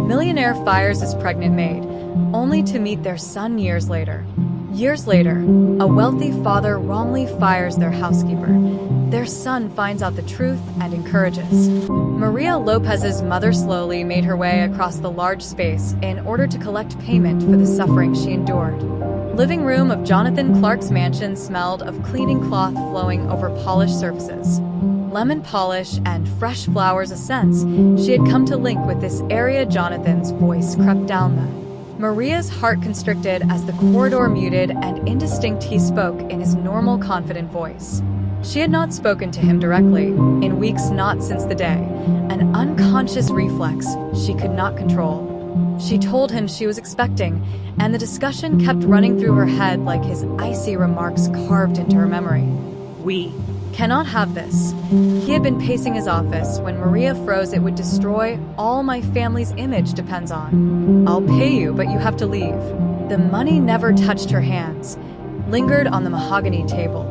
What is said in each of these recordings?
Millionaire fires his pregnant maid, only to meet their son years later. Years later, a wealthy father wrongly fires their housekeeper. Their son finds out the truth and encourages. Maria Lopez's mother slowly made her way across the large space in order to collect payment for the suffering she endured. Living room of Jonathan Clark's mansion smelled of cleaning cloth flowing over polished surfaces. Lemon polish and fresh flowers a sense she had come to link with this area. Jonathan's voice crept down Maria's heart constricted as the corridor muted and indistinct he spoke in his normal confident voice. She had not spoken to him directly, in weeks not since the day, an unconscious reflex she could not control. She told him she was expecting, and the discussion kept running through her head like his icy remarks carved into her memory. "We cannot have this." He had been pacing his office when Maria froze. "It would destroy all my family's image depends on. I'll pay you, but you have to leave." The money never touched her hands, lingered on the mahogany table,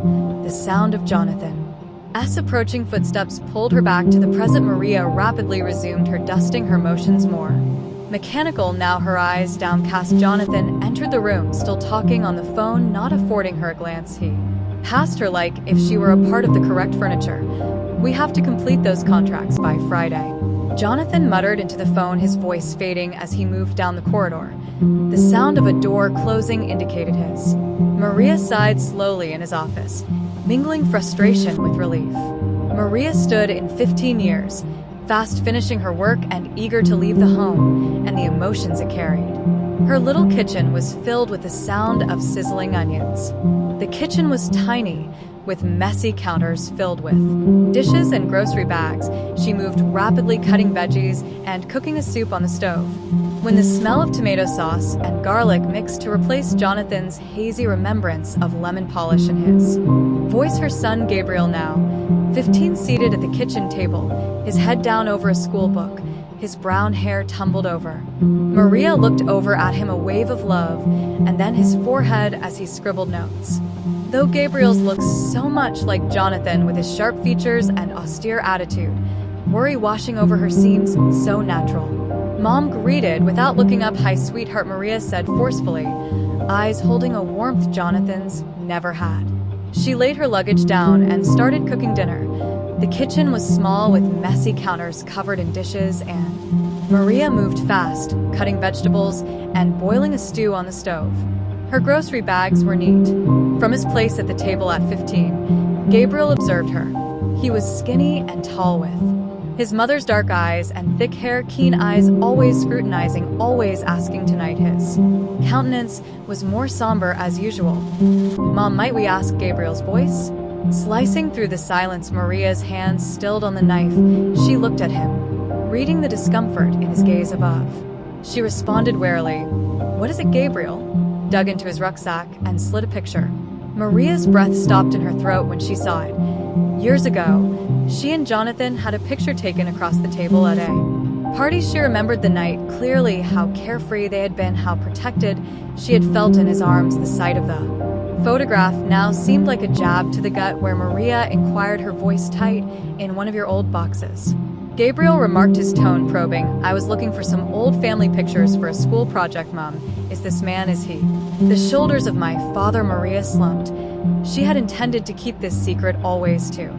the sound of Jonathan. As approaching footsteps pulled her back to the present, Maria rapidly resumed her dusting her motions more. Mechanical now, her eyes downcast. Jonathan entered the room, still talking on the phone, not affording her a glance. He passed her like if she were a part of the correct furniture. "We have to complete those contracts by Friday." Jonathan muttered into the phone, his voice fading as he moved down the corridor. The sound of a door closing indicated his. Maria sighed slowly in his office, mingling frustration with relief. Maria stood in 15 years, fast finishing her work and eager to leave the home and the emotions it carried. Her little kitchen was filled with the sound of sizzling onions. The kitchen was tiny, with messy counters filled with dishes and grocery bags. She moved rapidly, cutting veggies and cooking a soup on the stove, when the smell of tomato sauce and garlic mixed to replace Jonathan's hazy remembrance of lemon polish in his voice. Her son Gabriel, now 15, seated at the kitchen table, his head down over a school book, his brown hair tumbled over. Maria looked over at him, a wave of love, and then his forehead as he scribbled notes. Though Gabriel's looked so much like Jonathan with his sharp features and austere attitude, worry washing over her seems so natural. Mom greeted without looking up. "Hi, sweetheart," Maria said forcefully, eyes holding a warmth Jonathan's never had. She laid her luggage down and started cooking dinner. The kitchen was small, with messy counters covered in dishes, and Maria moved fast, cutting vegetables and boiling a stew on the stove. Her grocery bags were neat. From his place at the table at 15, Gabriel observed her. He was skinny and tall, with his mother's dark eyes and thick hair, keen eyes always scrutinizing, always asking tonight. His countenance was more somber as usual. "Mom, might we ask?" Gabriel's voice slicing through the silence. Maria's hands stilled on the knife. She looked at him, reading the discomfort in his gaze above. She responded warily. "What is it?" Gabriel dug into his rucksack and slid a picture. Maria's breath stopped in her throat when she saw it. Years ago, she and Jonathan had a picture taken across the table at a party. She remembered the night clearly, how carefree they had been, how protected she had felt in his arms. The sight of the photograph now seemed like a jab to the gut. "Where?" Maria inquired, her voice tight. "In one of your old boxes." Gabriel remarked, his tone probing. "I was looking for some old family pictures for a school project, Mom. Is this man, is he the shoulders of my father?" Maria slumped. She had intended to keep this secret always, to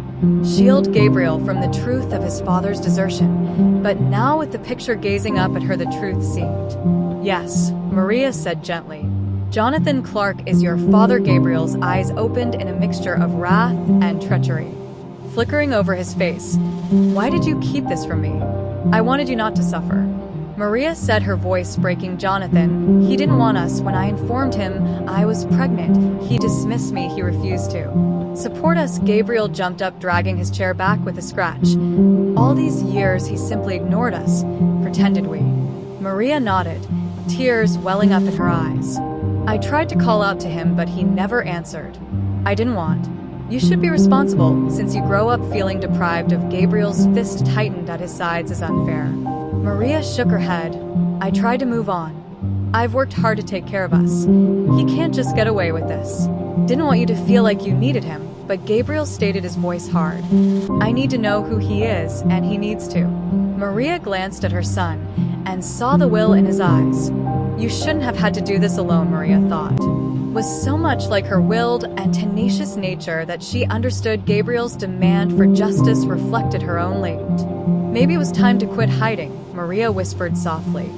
shield Gabriel from the truth of his father's desertion. But now, with the picture gazing up at her, the truth seemed. "Yes," Maria said gently. "Jonathan Clark is your father." Gabriel's eyes opened in a mixture of wrath and treachery, flickering over his face. "Why did you keep this from me?" "I wanted you not to suffer," Maria said, her voice breaking. "Jonathan, he didn't want us. When I informed him I was pregnant, he dismissed me. He refused to support us." Gabriel jumped up, dragging his chair back with a scratch. "All these years he simply ignored us, pretended we." Maria nodded, tears welling up in her eyes. "I tried to call out to him, but he never answered. I didn't want. You should be responsible, since you grow up feeling deprived of." Gabriel's fist tightened at his sides. "Is unfair." Maria shook her head. "I tried to move on. I've worked hard to take care of us. He can't just get away with this. Didn't want you to feel like you needed him." but Gabriel stated his voice hard. "I need to know who he is, and he needs to." Maria glanced at her son and saw the will in his eyes. You shouldn't have had to do this alone, Maria thought. Was so much like her willed and tenacious nature that she understood Gabriel's demand for justice reflected her own latent. Maybe it was time to quit hiding, Maria whispered softly.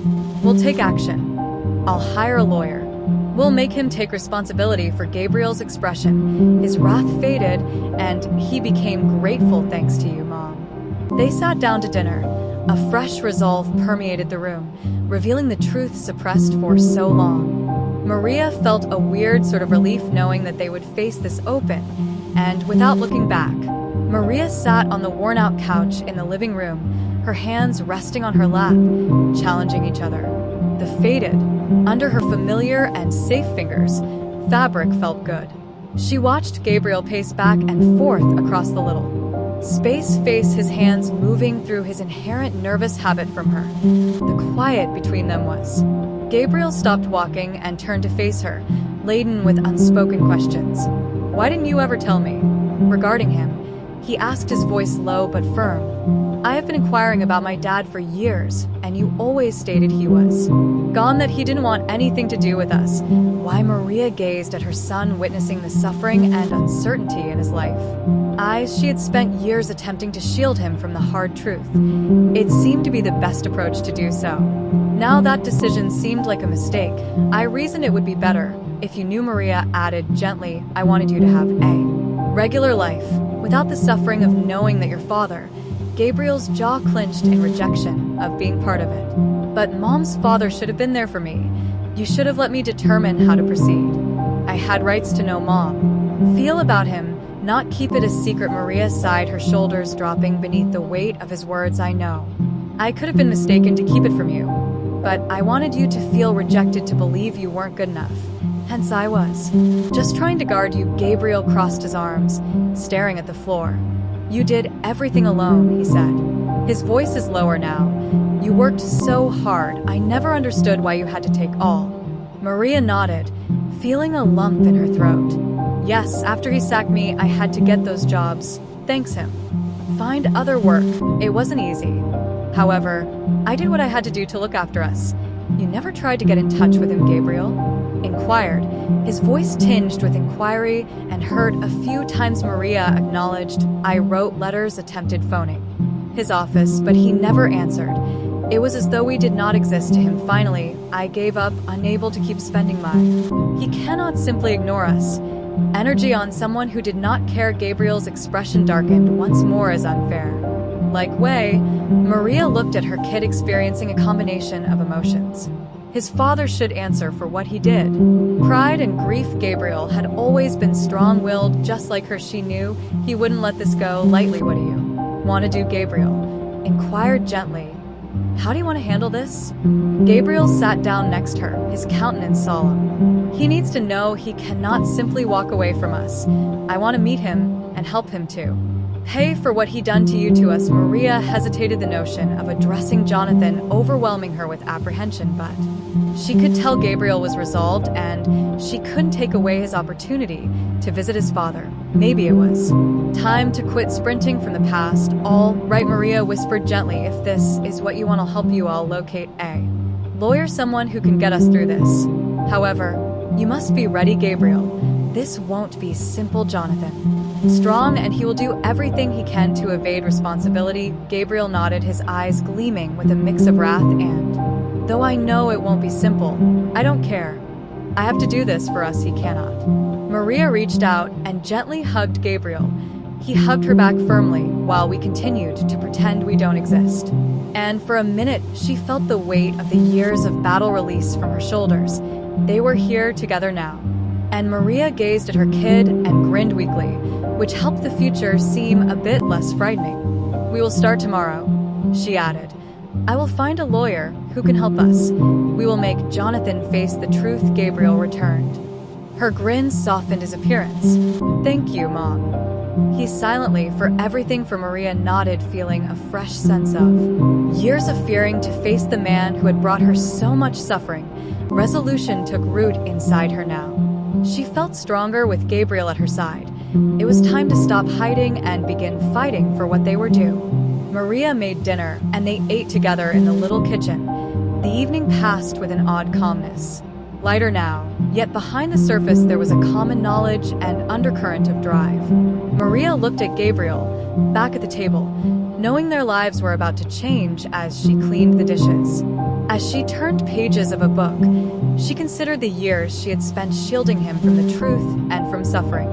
"We'll take action. I'll hire a lawyer. We'll make him take responsibility for Gabriel's expression." His wrath faded, and he became grateful thanks to you, Mom. They sat down to dinner. A fresh resolve permeated the room, revealing the truth suppressed for so long. Maria felt a weird sort of relief knowing that they would face this open, and without looking back, Maria sat on the worn-out couch in the living room, her hands resting on her lap, challenging each other. The faded, under her familiar and safe fingers, fabric felt good. She watched Gabriel pace back and forth across the little space, his hands moving through his inherent nervous habit from her. The quiet between them was. Gabriel stopped walking and turned to face her, laden with unspoken questions. "Why didn't you ever tell me?" Regarding him, he asked, his voice low but firm. "I have been inquiring about my dad for years, and you always stated he was gone, that he didn't want anything to do with us." Why Maria gazed at her son, witnessing the suffering and uncertainty in his life. Eyes she had spent years attempting to shield him from the hard truth. It seemed to be the best approach to do so. Now that decision seemed like a mistake. "I reasoned it would be better if you knew," Maria added gently. "I wanted you to have a regular life, without the suffering of knowing that your father." Gabriel's jaw clenched in rejection of being part of it. "But Mom's father should have been there for me. You should have let me determine how to proceed. I had rights to know Mom. Feel about him, not keep it a secret." Maria sighed, her shoulders dropping beneath the weight of his words. "I know. I could have been mistaken to keep it from you. But I wanted you to feel rejected, to believe you weren't good enough. Hence I was just trying to guard you." Gabriel crossed his arms, staring at the floor. "You did everything alone," he said. His voice is lower now. "You worked so hard. I never understood why you had to take all." Maria nodded, feeling a lump in her throat. "Yes, after he sacked me, I had to get those jobs. Thanks him. Find other work. It wasn't easy. However, I did what I had to do to look after us." "You never tried to get in touch with him?" Gabriel inquired, his voice tinged with inquiry and heard a few times. Maria acknowledged. "I wrote letters, attempted phoning his office, but he never answered. It was as though we did not exist to him. Finally, I gave up, unable to keep spending my. He cannot simply ignore us." Energy on someone who did not care. Gabriel's expression darkened once more as unfair. Like way, Maria looked at her kid, experiencing a combination of emotions. His father should answer for what he did. Pride and grief. Gabriel had always been strong-willed, just like her. She knew he wouldn't let this go lightly. "What do you want to do?" Gabriel inquired gently. "How do you want to handle this?" Gabriel sat down next to her, his countenance solemn. "He needs to know he cannot simply walk away from us. I want to meet him and help him to pay for what he done to you, to us." Maria hesitated. The notion of addressing Jonathan overwhelming her with apprehension, but she could tell Gabriel was resolved, and she couldn't take away his opportunity to visit his father. Maybe it was time to quit sprinting from the past. "All right," Maria whispered gently. "If this is what you want, I'll help you. I'll locate a lawyer, someone who can get us through this. However, you must be ready." Gabriel, "This won't be simple." Jonathan, strong, and he will do everything he can to evade responsibility." Gabriel nodded, his eyes gleaming with a mix of wrath and, "Though I know it won't be simple, I don't care. I have to do this for us. He cannot." Maria reached out and gently hugged Gabriel. He hugged her back firmly while we continued to pretend we don't exist. And for a minute, she felt the weight of the years of battle release from her shoulders. They were here together now. And Maria gazed at her kid and grinned weakly, which helped the future seem a bit less frightening. "We will start tomorrow," she added. "I will find a lawyer who can help us. We will make Jonathan face the truth." Gabriel returned. Her grin softened his appearance. "Thank you, Mom." He silently, for everything. For Maria nodded, feeling a fresh sense of years of fearing to face the man who had brought her so much suffering. Resolution took root inside her now. She felt stronger with Gabriel at her side. It was time to stop hiding and begin fighting for what they were due. Maria made dinner, and they ate together in the little kitchen. The evening passed with an odd calmness. Lighter now, yet behind the surface there was a common knowledge and undercurrent of drive. Maria looked at Gabriel, back at the table, knowing their lives were about to change as she cleaned the dishes. As she turned pages of a book, she considered the years she had spent shielding him from the truth and from suffering.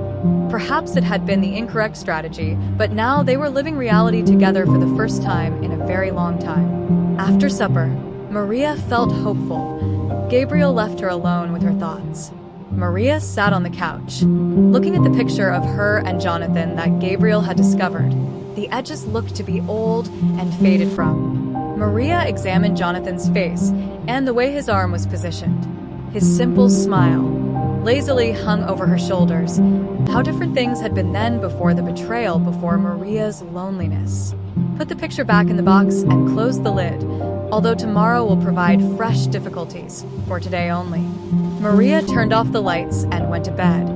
Perhaps it had been the incorrect strategy, but now they were living reality together for the first time in a very long time. After supper, Maria felt hopeful. Gabriel left her alone with her thoughts. Maria sat on the couch, looking at the picture of her and Jonathan that Gabriel had discovered. The edges looked to be old and faded from. Maria examined Jonathan's face and the way his arm was positioned. His simple smile lazily hung over her shoulders. How different things had been then before the betrayal, before Maria's loneliness. Put the picture back in the box and close the lid, although tomorrow will provide fresh difficulties, for today only. Maria turned off the lights and went to bed.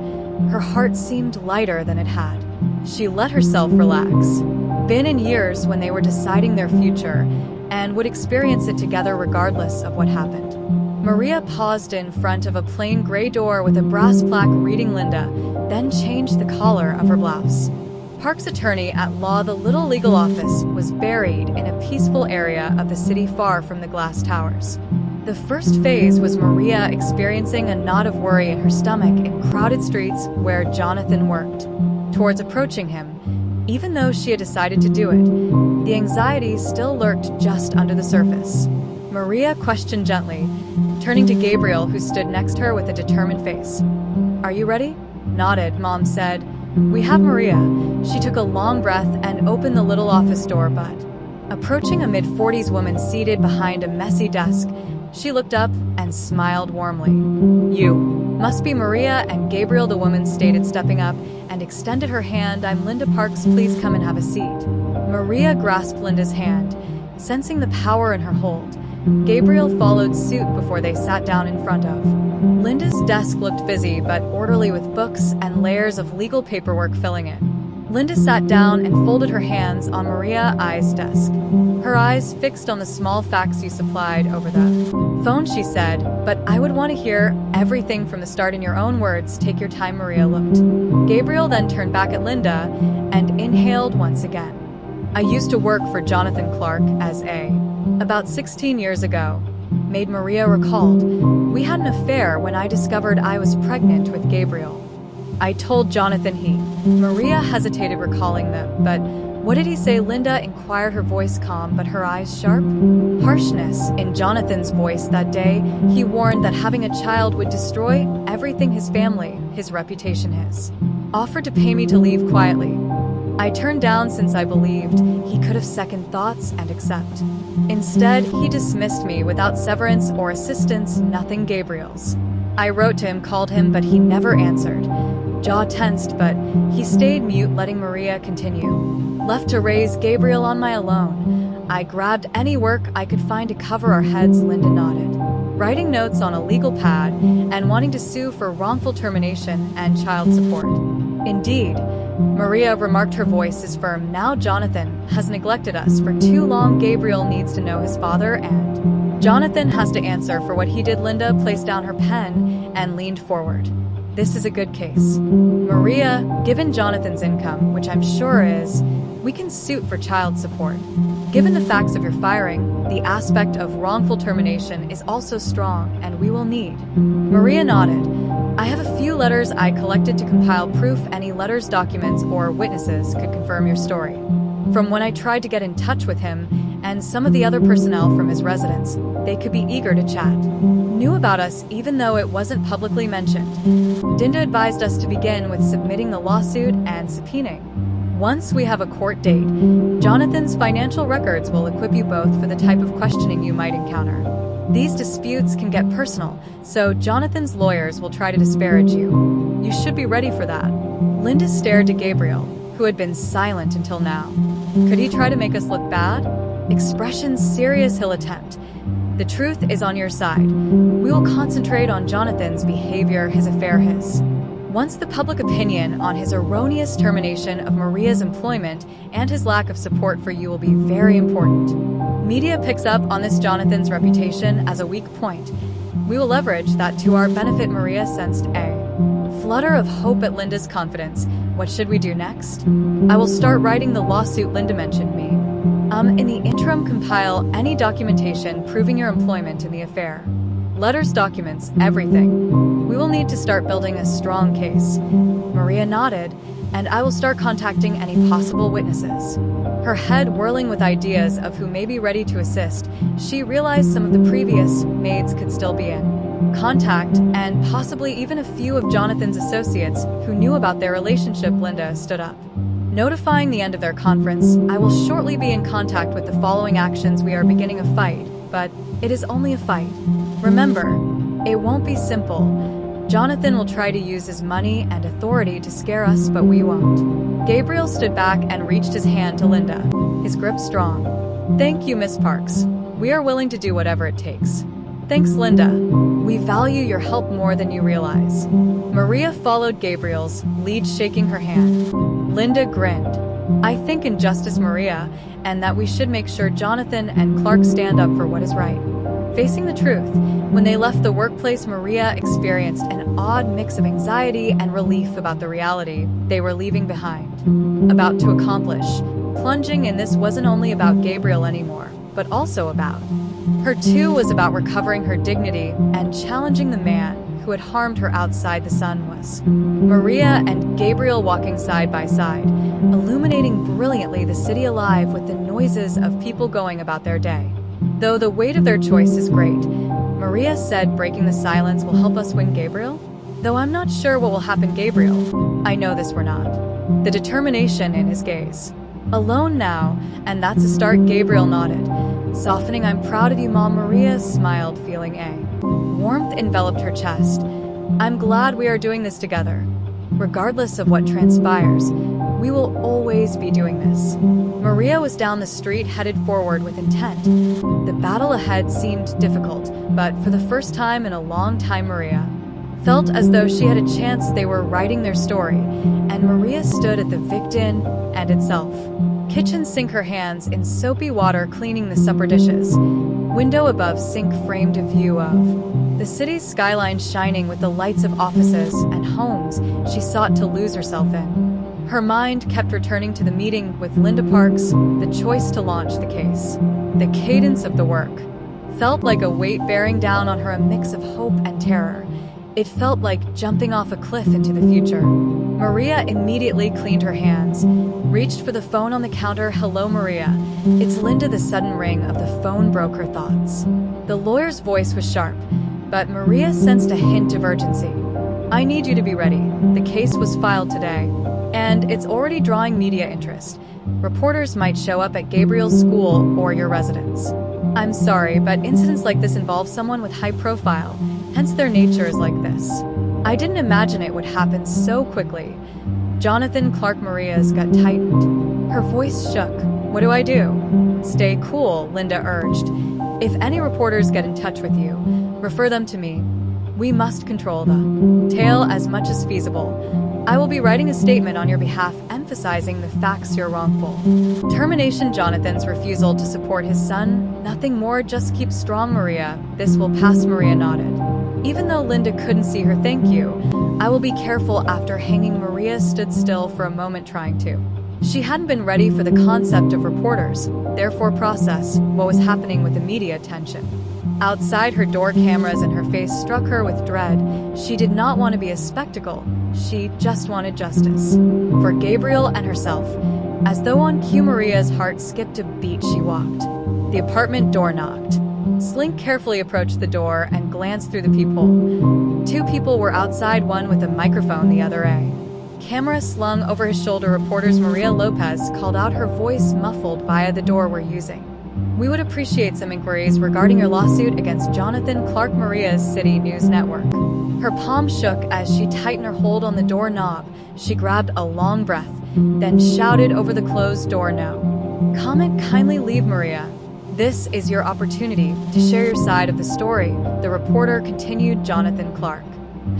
Her heart seemed lighter than it had. She let herself relax. Been in years when they were deciding their future and would experience it together regardless of what happened. Maria paused in front of a plain gray door with a brass plaque reading Linda, then changed the collar of her blouse. Park's attorney at law, the little legal office, was buried in a peaceful area of the city far from the glass towers. The first phase was Maria experiencing a knot of worry in her stomach in crowded streets where Jonathan worked. Towards approaching him, even though she had decided to do it, the anxiety still lurked just under the surface. Maria questioned gently, turning to Gabriel, who stood next to her with a determined face. "Are you ready?" "Nodded," Mom said. "We have Maria." She took a long breath and opened the little office door, but approaching a mid-40s woman seated behind a messy desk, she looked up and smiled warmly. "You must be Maria," and Gabriel, the woman stated, stepping up and extended her hand. "I'm Linda Parks, please come and have a seat." Maria grasped Linda's hand, sensing the power in her hold. Gabriel followed suit before they sat down in front of. Linda's desk looked busy but orderly, with books and layers of legal paperwork filling it. Linda sat down and folded her hands on Maria's desk, her eyes fixed on the small facts you supplied over the phone. She said, "But I would want to hear everything from the start in your own words. Take your time." Maria looked. Gabriel then turned back at Linda and inhaled once again. "I used to work for Jonathan Clark as about 16 years ago," Maid, Maria recalled. "We had an affair when I discovered I was pregnant with Gabriel. I told Jonathan Maria hesitated, recalling them. "But what did he say?" Linda inquired, her voice calm but her eyes sharp. Harshness in Jonathan's voice. "That day, he warned that having a child would destroy everything, his family, his reputation, his. Offered to pay me to leave quietly. I turned down since I believed he could have second thoughts and accept. Instead, he dismissed me without severance or assistance, nothing Gabriel's. I wrote to him, called him, but he never answered." Jaw tensed, but he stayed mute, letting Maria continue. "Left to raise Gabriel on my own. I grabbed any work I could find to cover our heads." Linda nodded. "Writing notes on a legal pad and wanting to sue for wrongful termination and child support." "Indeed," Maria remarked, her voice is firm. "Now Jonathan has neglected us for too long. Gabriel needs to know his father, and Jonathan has to answer for what he did." Linda placed down her pen and leaned forward. "This is a good case, Maria. Given Jonathan's income, which I'm sure is, we can suit for child support. Given the facts of your firing, the aspect of wrongful termination is also strong, and we will need." Maria nodded. "I have a few letters I collected to compile proof. Any letters, documents, or witnesses could confirm your story. From when I tried to get in touch with him and some of the other personnel from his residence, they could be eager to chat. Knew about us even though it wasn't publicly mentioned. Dinda advised us to begin with submitting the lawsuit and subpoenaing. Once we have a court date, Jonathan's financial records will equip you both for the type of questioning you might encounter. These disputes can get personal, so Jonathan's lawyers will try to disparage you. You should be ready for that." Linda stared to Gabriel, who had been silent until now. "Could he try to make us look bad?" Expression serious. "He'll attempt. The truth is on your side. We will concentrate on Jonathan's behavior, his affair, his Once the public opinion on his erroneous termination of Maria's employment and his lack of support for you will be very important. Media picks up on this Jonathan's reputation as a weak point. We will leverage that to our benefit. Maria sensed a flutter of hope at Linda's confidence. What should we do next? I will start writing the lawsuit. Linda mentioned me. In the interim, compile any documentation proving your employment in the affair. Letters, documents, everything. We will need to start building a strong case. Maria nodded, and I will start contacting any possible witnesses. Her head whirling with ideas of who may be ready to assist, she realized some of the previous maids could still be in contact, and possibly even a few of Jonathan's associates who knew about their relationship. Linda stood up. Notifying the end of their conference, I will shortly be in contact with the following actions. We are beginning a fight, but it is only a fight. Remember, it won't be simple. Jonathan will try to use his money and authority to scare us, but we won't. Gabriel stood back and reached his hand to Linda, his grip strong. Thank you, Miss Parks. We are willing to do whatever it takes. Thanks, Linda. We value your help more than you realize. Maria followed Gabriel's lead, shaking her hand. Linda grinned. I think in justice, Maria, and that we should make sure Jonathan and Clark stand up for what is right. Facing the truth, when they left the workplace, Maria experienced an odd mix of anxiety and relief about the reality they were leaving behind. About to accomplish. Plunging in this wasn't only about Gabriel anymore, but also about her too. Was about recovering her dignity and challenging the man who had harmed her outside. The sun was Maria and Gabriel walking side by side, illuminating brilliantly the city alive with the noises of people going about their day. Though the weight of their choice is great, Maria said, breaking the silence, will help us win Gabriel? Though I'm not sure what will happen, Gabriel. I know this, we're not. The determination in his gaze. Alone now, and that's a start. Gabriel nodded, softening. I'm proud of you, Mom. Maria smiled, feeling a warmth enveloped her chest. I'm glad we are doing this together. Regardless of what transpires, we will always be doing this. Maria was down the street, headed forward with intent. The battle ahead seemed difficult, but for the first time in a long time, Maria felt as though she had a chance. They were writing their story, and Maria stood at the victim and itself. Kitchen sink, her hands in soapy water, cleaning the supper dishes. Window above sink framed a view of the city's skyline, shining with the lights of offices and homes she sought to lose herself in. Her mind kept returning to the meeting with Linda Parks, the choice to launch the case. The cadence of the work felt like a weight bearing down on her, a mix of hope and terror. It felt like jumping off a cliff into the future. Maria immediately cleaned her hands, reached for the phone on the counter. Hello, Maria. It's Linda. The sudden ring of the phone broke her thoughts. The lawyer's voice was sharp, but Maria sensed a hint of urgency. I need you to be ready. The case was filed today, and it's already drawing media interest. Reporters might show up at Gabriel's school or your residence. I'm sorry, but incidents like this involve someone with high profile, hence their nature is like this. I didn't imagine it would happen so quickly. Jonathan Clark. Maria's gut tightened. Her voice shook. What do I do? Stay cool, Linda urged. If any reporters get in touch with you, refer them to me. We must control the tale as much as feasible. I will be writing a statement on your behalf emphasizing the facts. You're wrongful termination. Jonathan's refusal to support his son. Nothing more, just keep strong, Maria. This will pass. Maria nodded. Even though Linda couldn't see her thank you, I will be careful. After hanging, Maria stood still for a moment, trying to. She hadn't been ready for the concept of reporters, therefore process what was happening with the media attention. Outside her door, cameras in her face struck her with dread. She did not want to be a spectacle. She just wanted justice. For Gabriel and herself. As though on cue, Maria's heart skipped a beat. She walked. The apartment door knocked. Slink carefully approached the door and glanced through the people. Two people were outside, one with a microphone, the other a camera slung over his shoulder. Reporters. Maria. Lopez called out, her voice muffled via the door. We're using. We would appreciate some inquiries regarding your lawsuit against Jonathan Clark. Maria's City News Network. Her palm shook as she tightened her hold on the doorknob. She grabbed a long breath, then shouted over the closed door, no comment, kindly leave, Maria. This is your opportunity to share your side of the story, the reporter continued. Jonathan Clark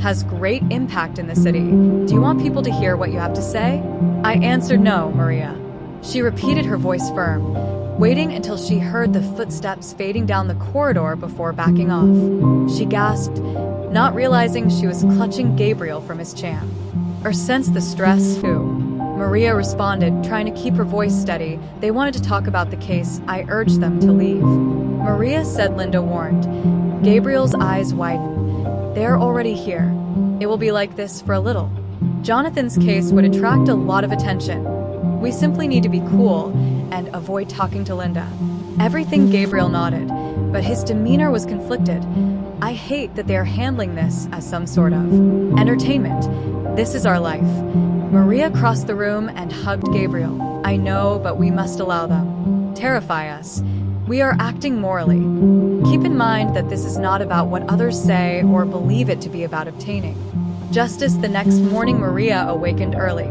has great impact in the city. Do you want people to hear what you have to say?" I answered no, Maria. She repeated, her voice firm, waiting until she heard the footsteps fading down the corridor before backing off. She gasped, not realizing she was clutching Gabriel from his jam. Or sensed the stress, who? Maria responded, trying to keep her voice steady. They wanted to talk about the case. I urged them to leave. Maria said, Linda warned. Gabriel's eyes widened. They're already here. It will be like this for a little. Jonathan's case would attract a lot of attention. We simply need to be cool and avoid talking to Linda. Everything. Gabriel nodded, but his demeanor was conflicted. I hate that they are handling this as some sort of entertainment. This is our life. Maria crossed the room and hugged Gabriel. I know, but we must allow them. Terrify us. We are acting morally. Keep in mind that this is not about what others say or believe it to be about obtaining justice. The next morning, Maria awakened early.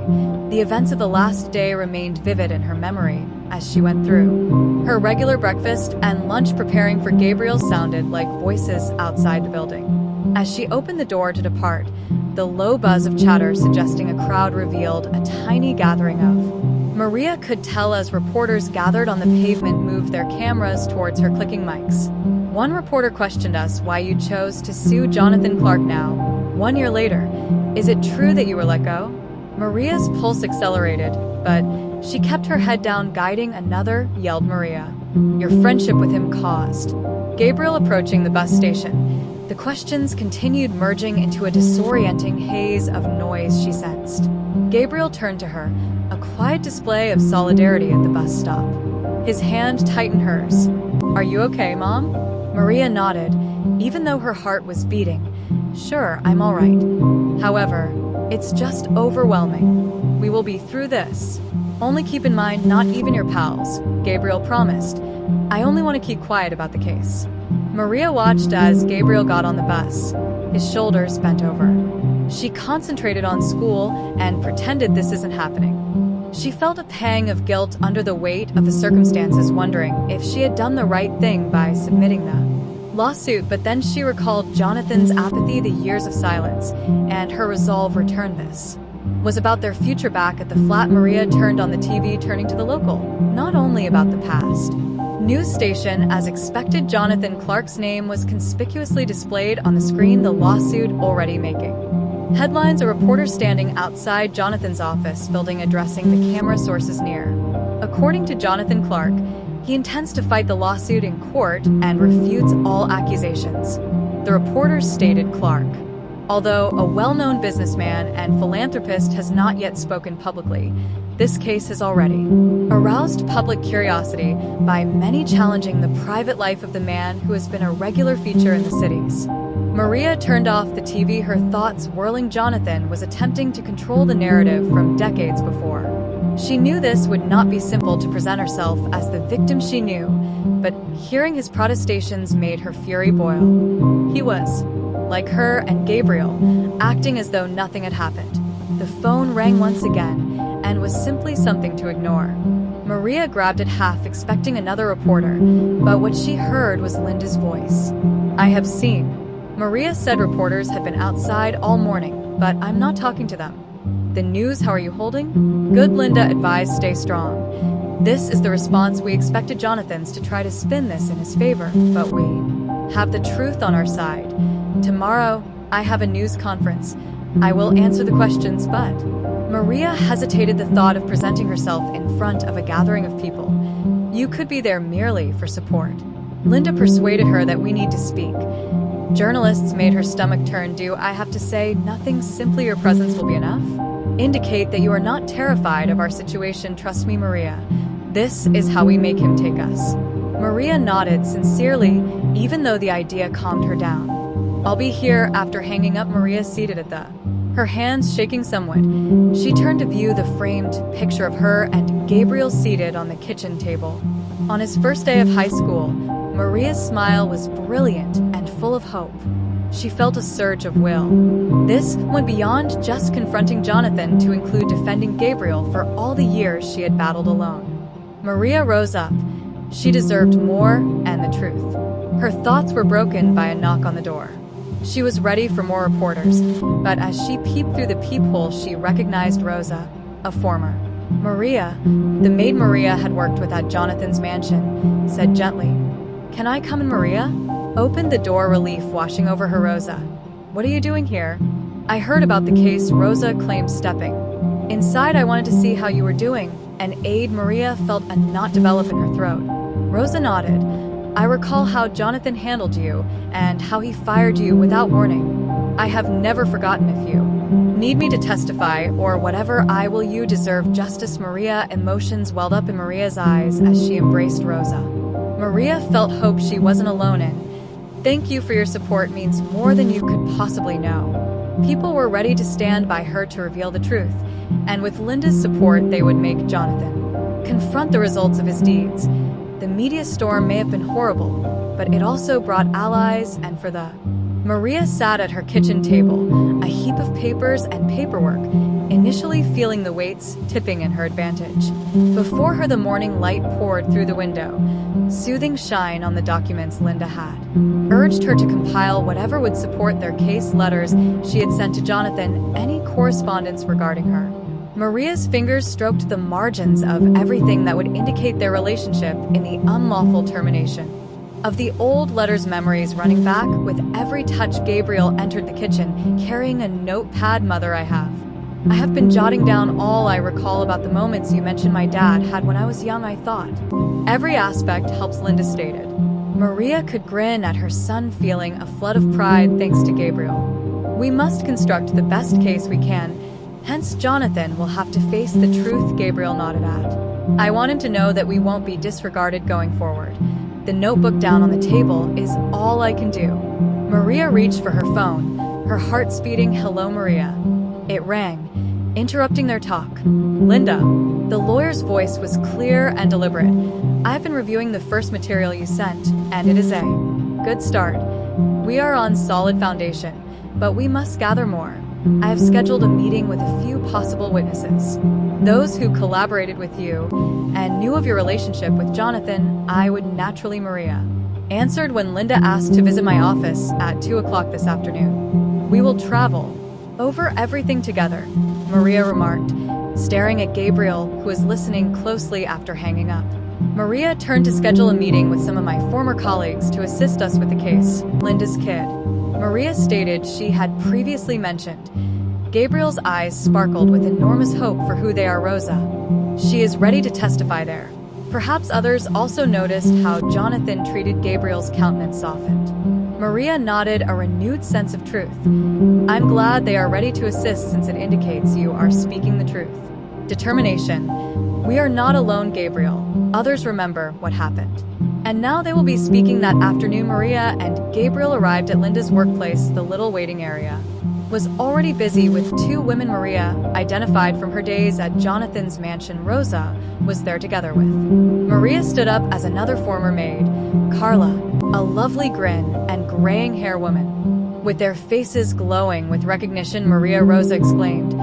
The events of the last day remained vivid in her memory as she went through her regular breakfast and lunch. Preparing for Gabriel sounded like voices outside the building. As she opened the door to depart, the low buzz of chatter suggesting a crowd revealed a tiny gathering of. Maria could tell as reporters gathered on the pavement moved their cameras towards her clicking mics. One reporter questioned us why you chose to sue Jonathan Clark now, 1 year later. Is it true that you were let go? Maria's pulse accelerated, but she kept her head down. Guiding another, yelled Maria. Your friendship with him caused. Gabriel approaching the bus station. The questions continued, merging into a disorienting haze of noise she sensed. Gabriel turned to her, a quiet display of solidarity at the bus stop. His hand tightened hers. Are you okay, Mom? Maria nodded, even though her heart was beating. Sure, I'm all right. However, it's just overwhelming. We will be through this. Only keep in mind, not even your pals, Gabriel promised. I only want to keep quiet about the case. Maria watched as Gabriel got on the bus, his shoulders bent over. She concentrated on school and pretended this isn't happening. She felt a pang of guilt under the weight of the circumstances, wondering if she had done the right thing by submitting the lawsuit. But then she recalled Jonathan's apathy, the years of silence, and her resolve returned. This was about their future. Back at the flat, Maria turned on the TV, turning to the local, not only about the past news station. As expected, Jonathan Clark's name was conspicuously displayed on the screen, the lawsuit already making headlines. A reporter standing outside Jonathan's office building addressing the camera sources near. According to Jonathan Clark, he intends to fight the lawsuit in court and refutes all accusations. The reporters stated Clark, although a well-known businessman and philanthropist, has not yet spoken publicly. This case has already aroused public curiosity by many challenging the private life of the man who has been a regular feature in the cities. Maria turned off the TV, her thoughts whirling. Jonathan was attempting to control the narrative from decades before. She knew this would not be simple to present herself as the victim she knew, but hearing his protestations made her fury boil. He was, like her and Gabriel, acting as though nothing had happened. The phone rang once again, and was simply something to ignore. Maria grabbed it, half expecting another reporter, but what she heard was Linda's voice. I have seen. Maria said reporters had been outside all morning, but I'm not talking to them. The news, how are you holding? Good, Linda advised, stay strong. This is the response we expected. Jonathan's to try to spin this in his favor, but we have the truth on our side. Tomorrow, I have a news conference. I will answer the questions, but Maria hesitated, the thought of presenting herself in front of a gathering of people. You could be there merely for support. Linda persuaded her that we need to speak. Journalists made her stomach turn. Do I have to say nothing? Simply your presence will be enough? Indicate that you are not terrified of our situation. Trust me, Maria. This is how we make him take us. Maria nodded sincerely, even though the idea calmed her down. I'll be here. After hanging up, Maria seated at her hands shaking somewhat. She turned to view the framed picture of her and Gabriel seated on the kitchen table. On his first day of high school, Maria's smile was brilliant and full of hope. She felt a surge of will. This went beyond just confronting Jonathan to include defending Gabriel for all the years she had battled alone. Maria rose up. She deserved more and the truth. Her thoughts were broken by a knock on the door. She was ready for more reporters, but as she peeped through the peephole, she recognized Rosa, a former. Maria, the maid Maria had worked with at Jonathan's mansion, said gently, "Can I come in, Maria?" Opened the door, relief washing over her. "Rosa, what are you doing here?" "I heard about the case," Rosa claimed, stepping inside. "I wanted to see how you were doing." An aide, Maria felt a knot develop in her throat. Rosa nodded. "I recall how Jonathan handled you and how he fired you without warning. I have never forgotten. If you need me to testify or whatever, I will. You deserve justice." Maria, emotions welled up in Maria's eyes as she embraced Rosa. Maria felt hope she wasn't alone in. "Thank you for your support, means more than you could possibly know." People were ready to stand by her to reveal the truth, and with Linda's support, they would make Jonathan confront the results of his deeds. The media storm may have been horrible, but it also brought allies, and for the Maria sat at her kitchen table, a heap of papers and paperwork, initially feeling the weights tipping in her advantage. Before her, the morning light poured through the window, soothing shine on the documents Linda had urged her to compile, whatever would support their case. Letters she had sent to Jonathan, any correspondence regarding her. Maria's fingers stroked the margins of everything that would indicate their relationship in the unlawful termination of the old letters, memories running back with every touch. Gabriel entered the kitchen, carrying a notepad. "Mother, I have been jotting down all I recall about the moments you mentioned my dad had when I was young. I thought every aspect helps," Linda stated. Maria could grin at her son, feeling a flood of pride thanks to Gabriel. "We must construct the best case we can. Hence, Jonathan will have to face the truth," Gabriel nodded at. "I want him to know that we won't be disregarded going forward. The notebook down on the table is all I can do." Maria reached for her phone, her heart speeding. "Hello, Maria." It rang, interrupting their talk. "Linda." The lawyer's voice was clear and deliberate. "I've been reviewing the first material you sent, and it is a good start. We are on solid foundation, but we must gather more. I have scheduled a meeting with a few possible witnesses, those who collaborated with you and knew of your relationship with Jonathan." "I would naturally," Maria answered when Linda asked to visit my office at 2 o'clock this afternoon. "We will travel over everything together," Maria remarked, staring at Gabriel, who was listening closely. After hanging up, Maria turned to schedule a meeting with some of my former colleagues to assist us with the case. "Linda's kid," Maria stated she had previously mentioned. Gabriel's eyes sparkled with enormous hope for who they are. "Rosa, she is ready to testify there." Perhaps others also noticed how Jonathan treated Gabriel's countenance softened. Maria nodded, a renewed sense of truth. "I'm glad they are ready to assist, since it indicates you are speaking the truth." Determination. "We are not alone, Gabriel. Others remember what happened, and now they will be speaking." That afternoon, Maria and Gabriel arrived at Linda's workplace. The little waiting area was already busy with 2 women Maria identified from her days at Jonathan's mansion. Rosa was there together with. Maria stood up as another former maid, Carla, a lovely grin and graying hair woman. With their faces glowing with recognition, Maria, Rosa exclaimed,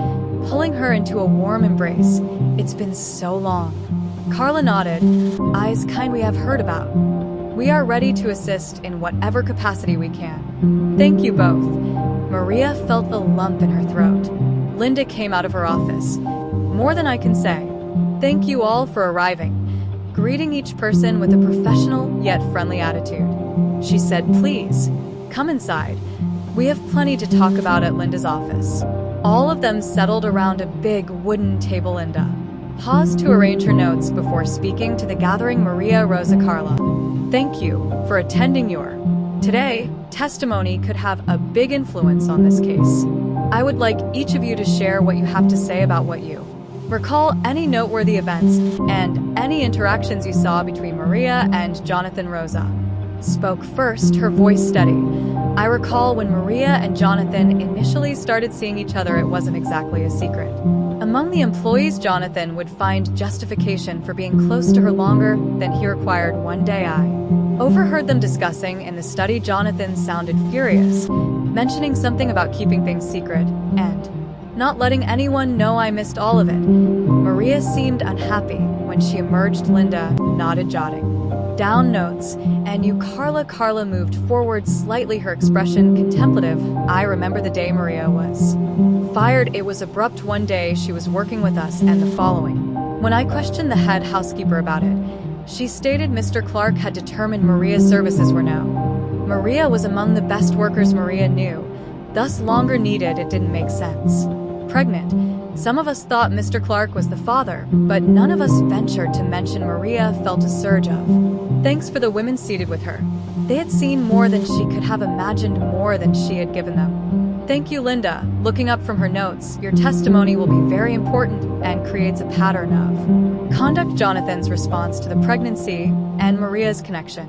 pulling her into a warm embrace. "It's been so long." Carla nodded, eyes kind. "We have heard about. We are ready to assist in whatever capacity we can." "Thank you both." Maria felt a lump in her throat. Linda came out of her office. "More than I can say. Thank you all for arriving," greeting each person with a professional yet friendly attitude. She said, "Please, come inside. We have plenty to talk about." At Linda's office, all of them settled around a big wooden table. Linda paused to arrange her notes before speaking to the gathering. "Maria, Rosa, Carla, thank you for attending. Your today testimony could have a big influence on this case. I would like each of you to share what you have to say about what you recall, any noteworthy events, and any interactions you saw between Maria and Jonathan." Rosa spoke first, her voice steady. "I recall when Maria and Jonathan initially started seeing each other, it wasn't exactly a secret. Among the employees, Jonathan would find justification for being close to her longer than he required. One day I overheard them discussing in the study. Jonathan sounded furious, mentioning something about keeping things secret and not letting anyone know. I missed all of it." Maria seemed unhappy when she emerged. Linda nodded, jotting Down notes, and you Carla moved forward slightly, her expression contemplative. I remember the day Maria was fired. It was abrupt. One day she was working with us and the following. When I questioned the head housekeeper about it, she stated Mr. Clark had determined Maria's services were no. Maria was among the best workers Maria knew, thus longer needed. It didn't make sense. Pregnant. Some of us thought Mr. Clark was the father, but none of us ventured to mention Maria felt a surge of thanks for the women seated with her. They had seen more than she could have imagined, more than she had given them. Thank you, Linda. Looking up from her notes, your testimony will be very important and creates a pattern of conduct. Jonathan's response to the pregnancy and Maria's connection.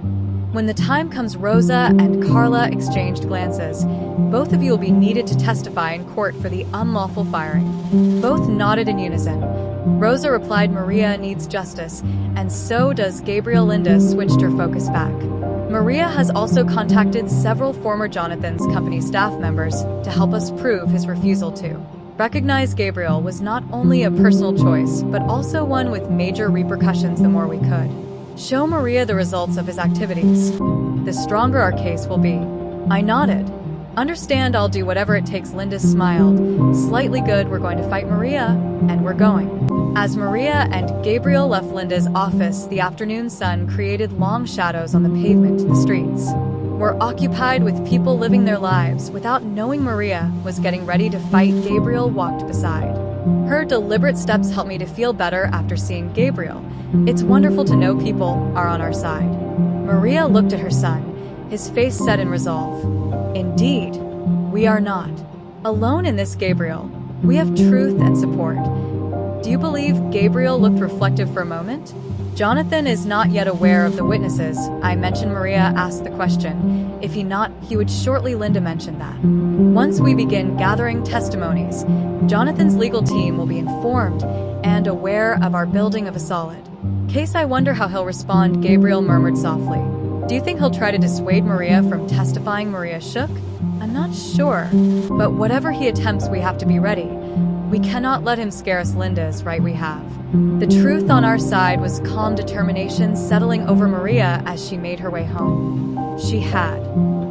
When the time comes, Rosa and Carla exchanged glances. Both of you will be needed to testify in court for the unlawful firing. Both nodded in unison. Rosa replied, Maria needs justice, and so does Gabriel. Linda switched her focus back. Maria has also contacted several former Jonathan's company staff members to help us prove his refusal to recognize Gabriel was not only a personal choice, but also one with major repercussions. The more we could show Maria the results of his activities, the stronger our case will be. I nodded. Understand, I'll do whatever it takes. Linda smiled. Slightly. Good, we're going to fight Maria, and we're going. As Maria and Gabriel left Linda's office, the afternoon sun created long shadows on the pavement. The streets were occupied with people living their lives without knowing Maria was getting ready to fight. Gabriel walked beside her. Deliberate steps helped me to feel better after seeing Gabriel. It's wonderful to know people are on our side. Maria looked at her son, his face set in resolve. Indeed, we are not alone in this, Gabriel. We have truth and support. Do you believe? Gabriel looked reflective for a moment. Jonathan is not yet aware of the witnesses. I mentioned Maria asked the question. If he not, he would shortly. Linda mentioned that. Once we begin gathering testimonies, Jonathan's legal team will be informed and aware of our building of a solid case. I wonder how he'll respond, Gabriel murmured softly. Do you think he'll try to dissuade Maria from testifying? Maria shook. I'm not sure, but whatever he attempts, we have to be ready. We cannot let him scare us. Linda's right, we have the truth on our side. Was calm determination settling over Maria as she made her way home. She had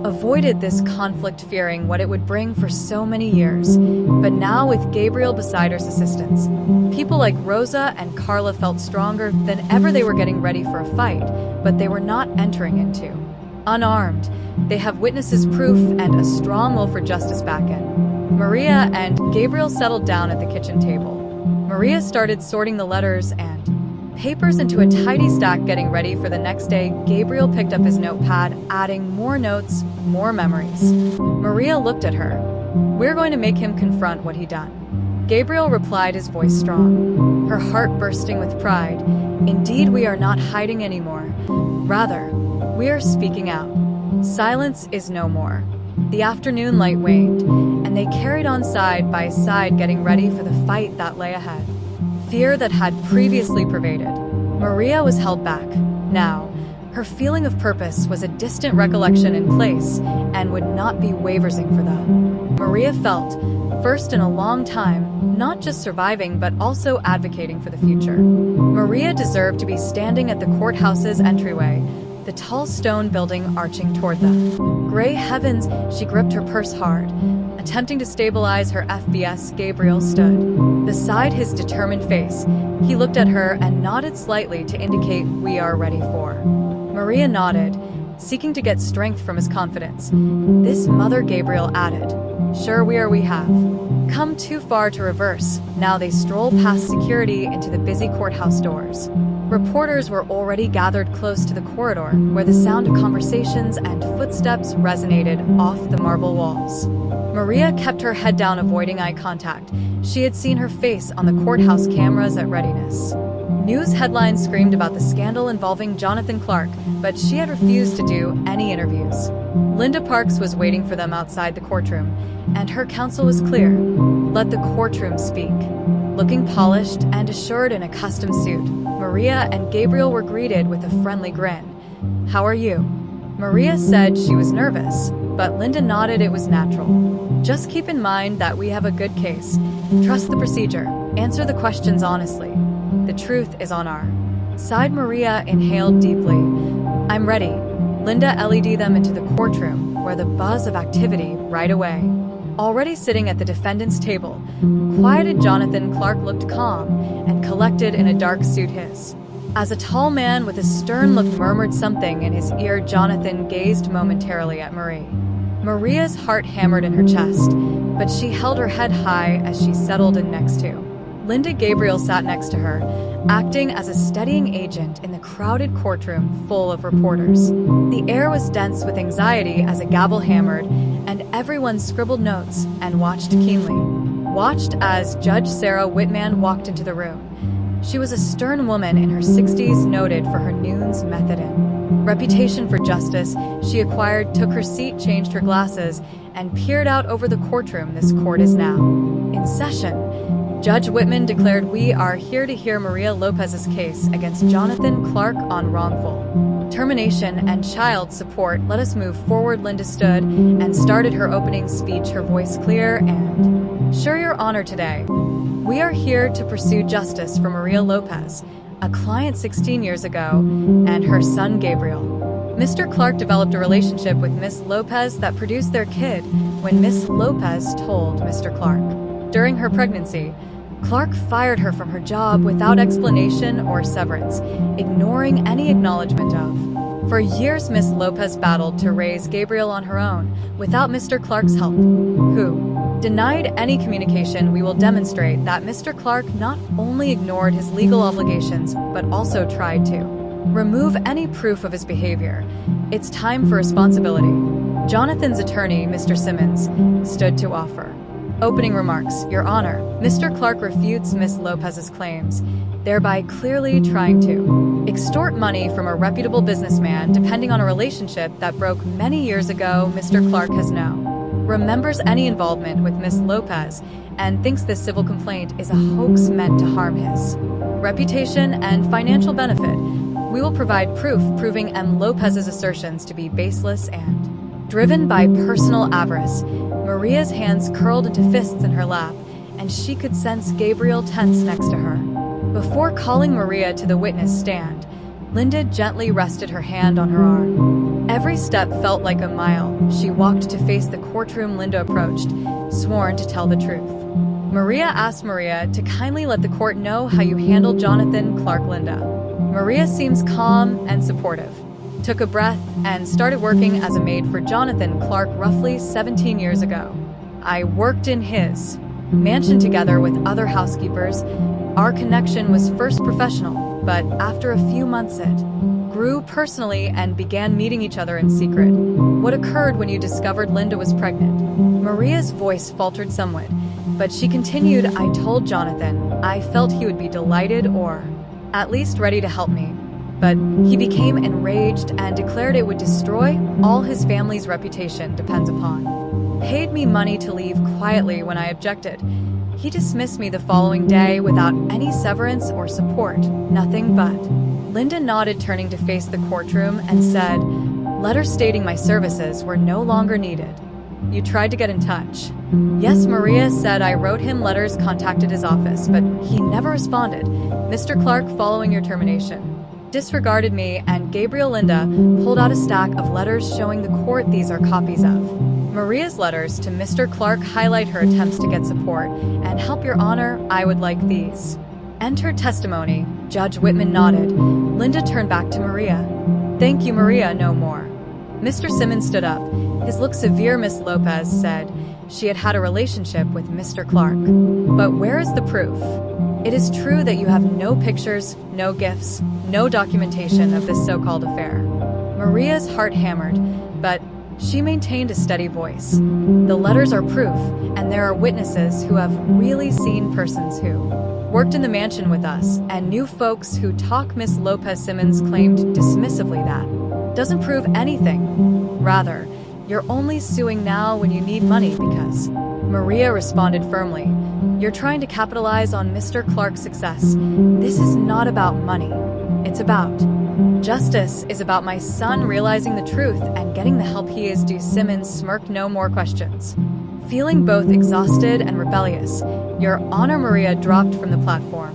avoided this conflict, fearing what it would bring for so many years, but now with Gabriel beside her assistance, people like Rosa and Carla felt stronger than ever. They were getting ready for a fight, but they were not entering into unarmed. They have witnesses, proof, and a strong will for justice back in. Maria and Gabriel settled down at the kitchen table. Maria started sorting the letters and papers into a tidy stack, getting ready for the next day. Gabriel picked up his notepad, adding more notes, more memories. Maria looked at her. We're going to make him confront what he done. Gabriel replied, his voice strong, her heart bursting with pride. Indeed, we are not hiding anymore. Rather, we are speaking out. Silence is no more. The afternoon light waned, and they carried on side by side, getting ready for the fight that lay ahead. Fear that had previously pervaded Maria was held back. Now, her feeling of purpose was a distant recollection in place and would not be wavering for them. Maria felt, first in a long time, not just surviving but also advocating for the future. Maria deserved to be standing at the courthouse's entryway, the tall stone building arching toward them. Gray heavens, she gripped her purse hard, attempting to stabilize her FBS. Gabriel stood beside his determined face. He looked at her and nodded slightly to indicate we are ready for. Maria nodded, seeking to get strength from his confidence. This mother, Gabriel added. Sure, we have come too far to reverse. Now they stroll past security into the busy courthouse doors. Reporters were already gathered close to the corridor, where the sound of conversations and footsteps resonated off the marble walls. Maria kept her head down, avoiding eye contact. She had seen her face on the courthouse cameras at readiness. News headlines screamed about the scandal involving Jonathan Clark, but she had refused to do any interviews. Linda Parks was waiting for them outside the courtroom, and her counsel was clear. Let the courtroom speak. Looking polished and assured in a custom suit, Maria and Gabriel were greeted with a friendly grin. How are you? Maria said she was nervous, but Linda nodded it was natural. Just keep in mind that we have a good case. Trust the procedure. Answer the questions honestly. The truth is on our side. Maria inhaled deeply. I'm ready. Linda LED them into the courtroom, where the buzz of activity right away. Already sitting at the defendant's table, quieted Jonathan Clark looked calm and collected in a dark suit his. As a tall man with a stern look murmured something in his ear, Jonathan gazed momentarily at Marie. Maria's heart hammered in her chest, but she held her head high as she settled in next to. Linda Gabriel sat next to her, acting as a steadying agent in the crowded courtroom full of reporters. The air was dense with anxiety as a gavel hammered, and everyone scribbled notes and watched keenly. Watched as Judge Sarah Whitman walked into the room. She was a stern woman in her 60s, noted for her noon's method and reputation for justice. She acquired, took her seat, changed her glasses, and peered out over the courtroom. This court is now in session. Judge Whitman declared, "We are here to hear Maria Lopez's case against Jonathan Clark on wrongful termination and child support. Let us move forward." Linda stood and started her opening speech, her voice clear and sure. "Your Honor, today we are here to pursue justice for Maria Lopez, a client 16 years ago, and her son Gabriel. Mr. Clark developed a relationship with Miss Lopez that produced their kid when Miss Lopez told Mr. Clark. During her pregnancy, Clark fired her from her job without explanation or severance, ignoring any acknowledgement of. For years, Miss Lopez battled to raise Gabriel on her own, without Mr. Clark's help, who denied any communication. We will demonstrate that Mr. Clark not only ignored his legal obligations, but also tried to remove any proof of his behavior. It's time for responsibility." Jonathan's attorney, Mr. Simmons, stood to offer opening remarks. "Your Honor, Mr. Clark refutes Miss Lopez's claims, thereby clearly trying to extort money from a reputable businessman depending on a relationship that broke many years ago. Mr. Clark has no remembers any involvement with Miss Lopez and thinks this civil complaint is a hoax meant to harm his reputation and financial benefit. We will provide proof proving M. Lopez's assertions to be baseless and driven by personal avarice." Maria's hands curled into fists in her lap, and she could sense Gabriel tense next to her. Before calling Maria to the witness stand, Linda gently rested her hand on her arm. Every step felt like a mile. She walked to face the courtroom. Linda approached, sworn to tell the truth. Maria asked Maria to kindly let the court know how you handled Jonathan Clark. Linda. Maria seems calm and supportive. Took a breath and started working as a maid for Jonathan Clark roughly 17 years ago. "I worked in his mansion together with other housekeepers. Our connection was first professional, but after a few months it grew personally and began meeting each other in secret." "What occurred when you discovered Linda was pregnant?" Maria's voice faltered somewhat, but she continued, "I told Jonathan I felt he would be delighted or at least ready to help me. But he became enraged and declared it would destroy all his family's reputation depends upon. Paid me money to leave quietly when I objected. He dismissed me the following day without any severance or support, nothing but." Linda nodded, turning to face the courtroom, and said, "Letters stating my services were no longer needed. You tried to get in touch?" "Yes," Maria said. "I wrote him letters, contacted his office, but he never responded. Mr. Clark, following your termination, disregarded me," and Gabriel. Linda pulled out a stack of letters showing the court. "These are copies of Maria's letters to Mr. Clark, highlight her attempts to get support and help. Your Honor, I would like these entered testimony." Judge Whitman nodded. Linda turned back to Maria. "Thank you, Maria, no more." Mr. Simmons stood up, his look severe. "Miss Lopez said she had had a relationship with Mr. Clark. But where is the proof? It is true that you have no pictures, no gifts, no documentation of this so-called affair." Maria's heart hammered, but she maintained a steady voice. "The letters are proof, and there are witnesses who have really seen persons who worked in the mansion with us and knew folks who talk." Miss Lopez. Simmons claimed dismissively, "That doesn't prove anything. Rather, you're only suing now when you need money because." Maria responded firmly, "You're trying to capitalize on Mr. Clark's success. This is not about money. It's about justice. Is about my son realizing the truth and getting the help he is due." Simmons smirked. "No more questions." Feeling both exhausted and rebellious, "Your Honor." Maria dropped from the platform.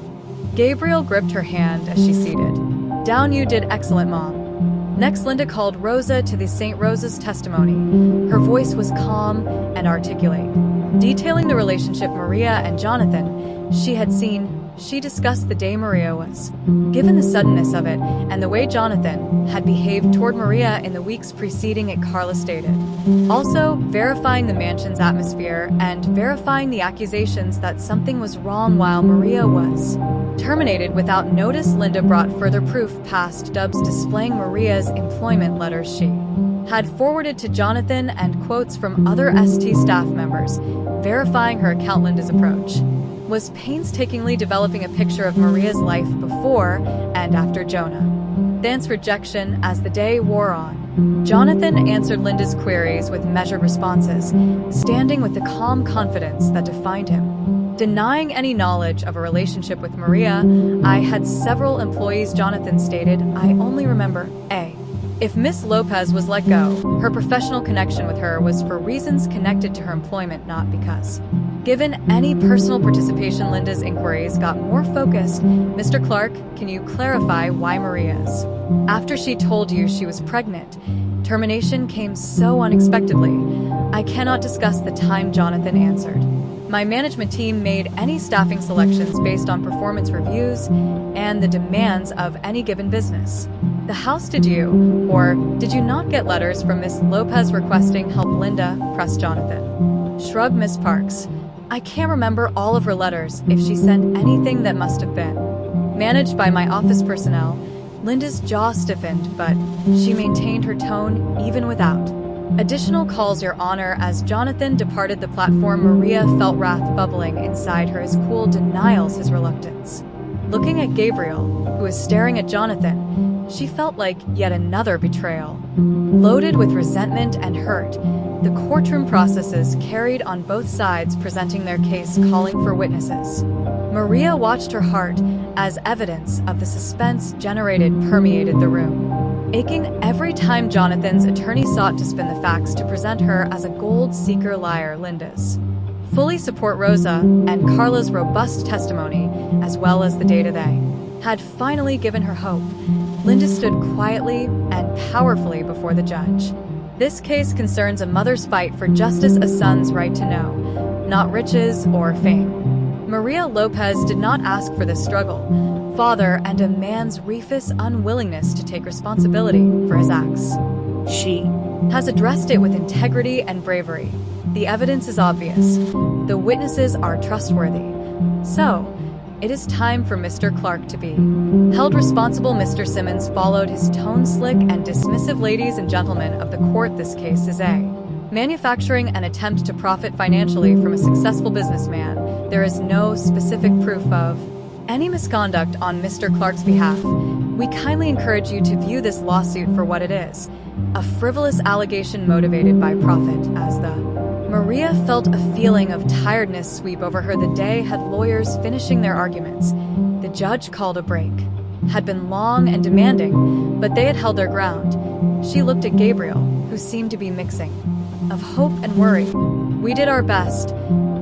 Gabriel gripped her hand as she seated down. "You did excellent, Mom." Next, Linda called Rosa to the St. Rosa's testimony. Her voice was calm and articulate. Detailing the relationship Maria and Jonathan she had seen, she discussed the day Maria was given, the suddenness of it, and the way Jonathan had behaved toward Maria in the weeks preceding it, Carla stated. Also, verifying the mansion's atmosphere and verifying the accusations that something was wrong while Maria was terminated without notice, Linda brought further proof past Dubs displaying Maria's employment letters she had forwarded to Jonathan and quotes from other ST staff members, verifying her account. Linda's approach was painstakingly developing a picture of Maria's life before and after Jonathan's rejection. As the day wore on, Jonathan answered Linda's queries with measured responses, standing with the calm confidence that defined him. Denying any knowledge of a relationship with Maria, "I had several employees," Jonathan stated. "I only remember A. If Miss Lopez was let go, her professional connection with her was for reasons connected to her employment, not because." Given any personal participation, Linda's inquiries got more focused. "Mr. Clark, can you clarify why Maria's, after she told you she was pregnant, termination came so unexpectedly?" "I cannot discuss the time," Jonathan answered. "My management team made any staffing selections based on performance reviews and the demands of any given business." "The house, did you, or did you not get letters from Miss Lopez requesting help?" Linda pressed Jonathan. Shrug. "Miss Parks, I can't remember all of her letters. If she sent anything, that must have been managed by my office personnel." Linda's jaw stiffened, but she maintained her tone even without additional calls. "Your Honor." As Jonathan departed the platform, Maria felt wrath bubbling inside her. His cool denials, his reluctance. Looking at Gabriel, who was staring at Jonathan, she felt like yet another betrayal. Loaded with resentment and hurt, the courtroom processes carried on both sides, presenting their case, calling for witnesses. Maria watched her heart as evidence of the suspense generated permeated the room, aching every time Jonathan's attorney sought to spin the facts to present her as a gold-seeker liar. Linda's fully support Rosa and Carla's robust testimony, as well as the data they had finally given her hope. Linda stood quietly and powerfully before the judge. "This case concerns a mother's fight for justice, a son's right to know, not riches or fame." Maria Lopez did not ask for this struggle, father, and a man's ruthless unwillingness to take responsibility for his acts. She has addressed it with integrity and bravery. The evidence is obvious. The witnesses are trustworthy. So, it is time for Mr. Clark to be held responsible. Mr. Simmons followed, his tone slick and dismissive. "Ladies and gentlemen of the court, this case is a manufacturing an attempt to profit financially from a successful businessman. There is no specific proof of any misconduct on Mr. Clark's behalf. We kindly encourage you to view this lawsuit for what it is, a frivolous allegation motivated by profit." As the Maria felt a feeling of tiredness sweep over her. The day had lawyers finishing their arguments. The judge called a break. Had been long and demanding, but they had held their ground. She looked at Gabriel, who seemed to be mixing of hope and worry. "We did our best,"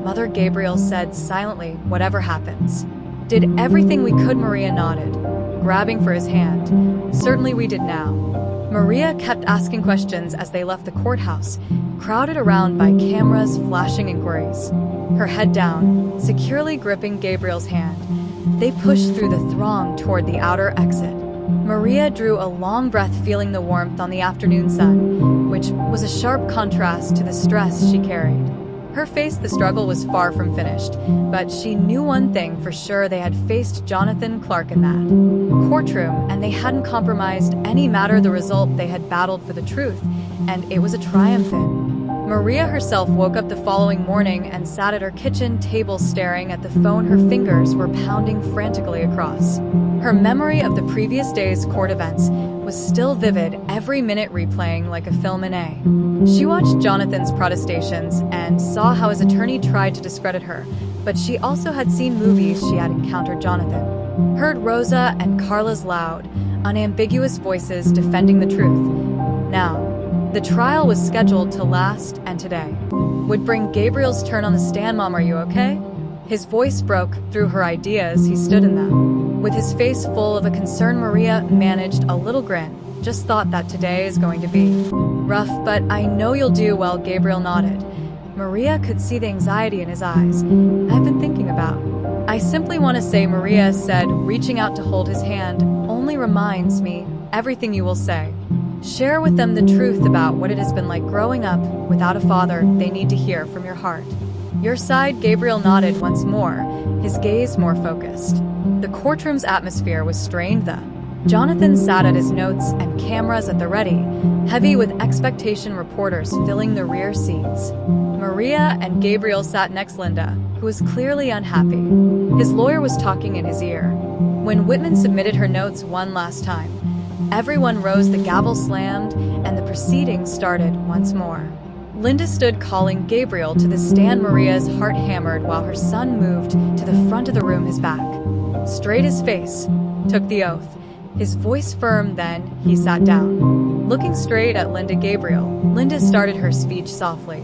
Mother Gabriel said silently. "Whatever happens." "Did everything we could," Maria nodded, grabbing for his hand. "Certainly we did." Now Maria kept asking questions as they left the courthouse, crowded around by cameras flashing inquiries. Her head down, securely gripping Gabriel's hand, they pushed through the throng toward the outer exit. Maria drew a long breath, feeling the warmth on the afternoon sun, which was a sharp contrast to the stress she carried. Her face, the struggle was far from finished, but she knew one thing for sure: they had faced Jonathan Clark in that courtroom, and they hadn't compromised any matter. The result, they had battled for the truth, and it was a triumphant. Maria herself woke up the following morning and sat at her kitchen table staring at the phone. Her fingers were pounding frantically across. Her memory of the previous day's court events was still vivid, every minute replaying like a film in A. She watched Jonathan's protestations and saw how his attorney tried to discredit her, but she also had seen movies she had encountered Jonathan. Heard Rosa and Carla's loud, unambiguous voices defending the truth. Now, the trial was scheduled to last, and today would bring Gabriel's turn on the stand. "Mom, are you okay?" His voice broke through her ideas. He stood in them, with his face full of a concern. Maria managed a little grin. Just thought that today is going to be rough, but I know you'll do well." Gabriel nodded. Maria could see the anxiety in his eyes. "I've been thinking about." "I simply want to say," Maria said, reaching out to hold his hand, "only reminds me everything you will say. Share with them the truth about what it has been like growing up without a father. They need to hear from your heart." "Your side," Gabriel nodded once more, his gaze more focused. The courtroom's atmosphere was strained then. Jonathan sat at his notes and cameras at the ready, heavy with expectation, reporters filling the rear seats. Maria and Gabriel sat next Linda, who was clearly unhappy. His lawyer was talking in his ear. When Whitman submitted her notes one last time, everyone rose, the gavel slammed, and the proceedings started once more. Linda stood calling Gabriel to the stand. Maria's heart hammered while her son moved to the front of the room, his back straight, his face took the oath, his voice firm. Then he sat down, looking straight at Linda. "Gabriel," Linda started her speech softly,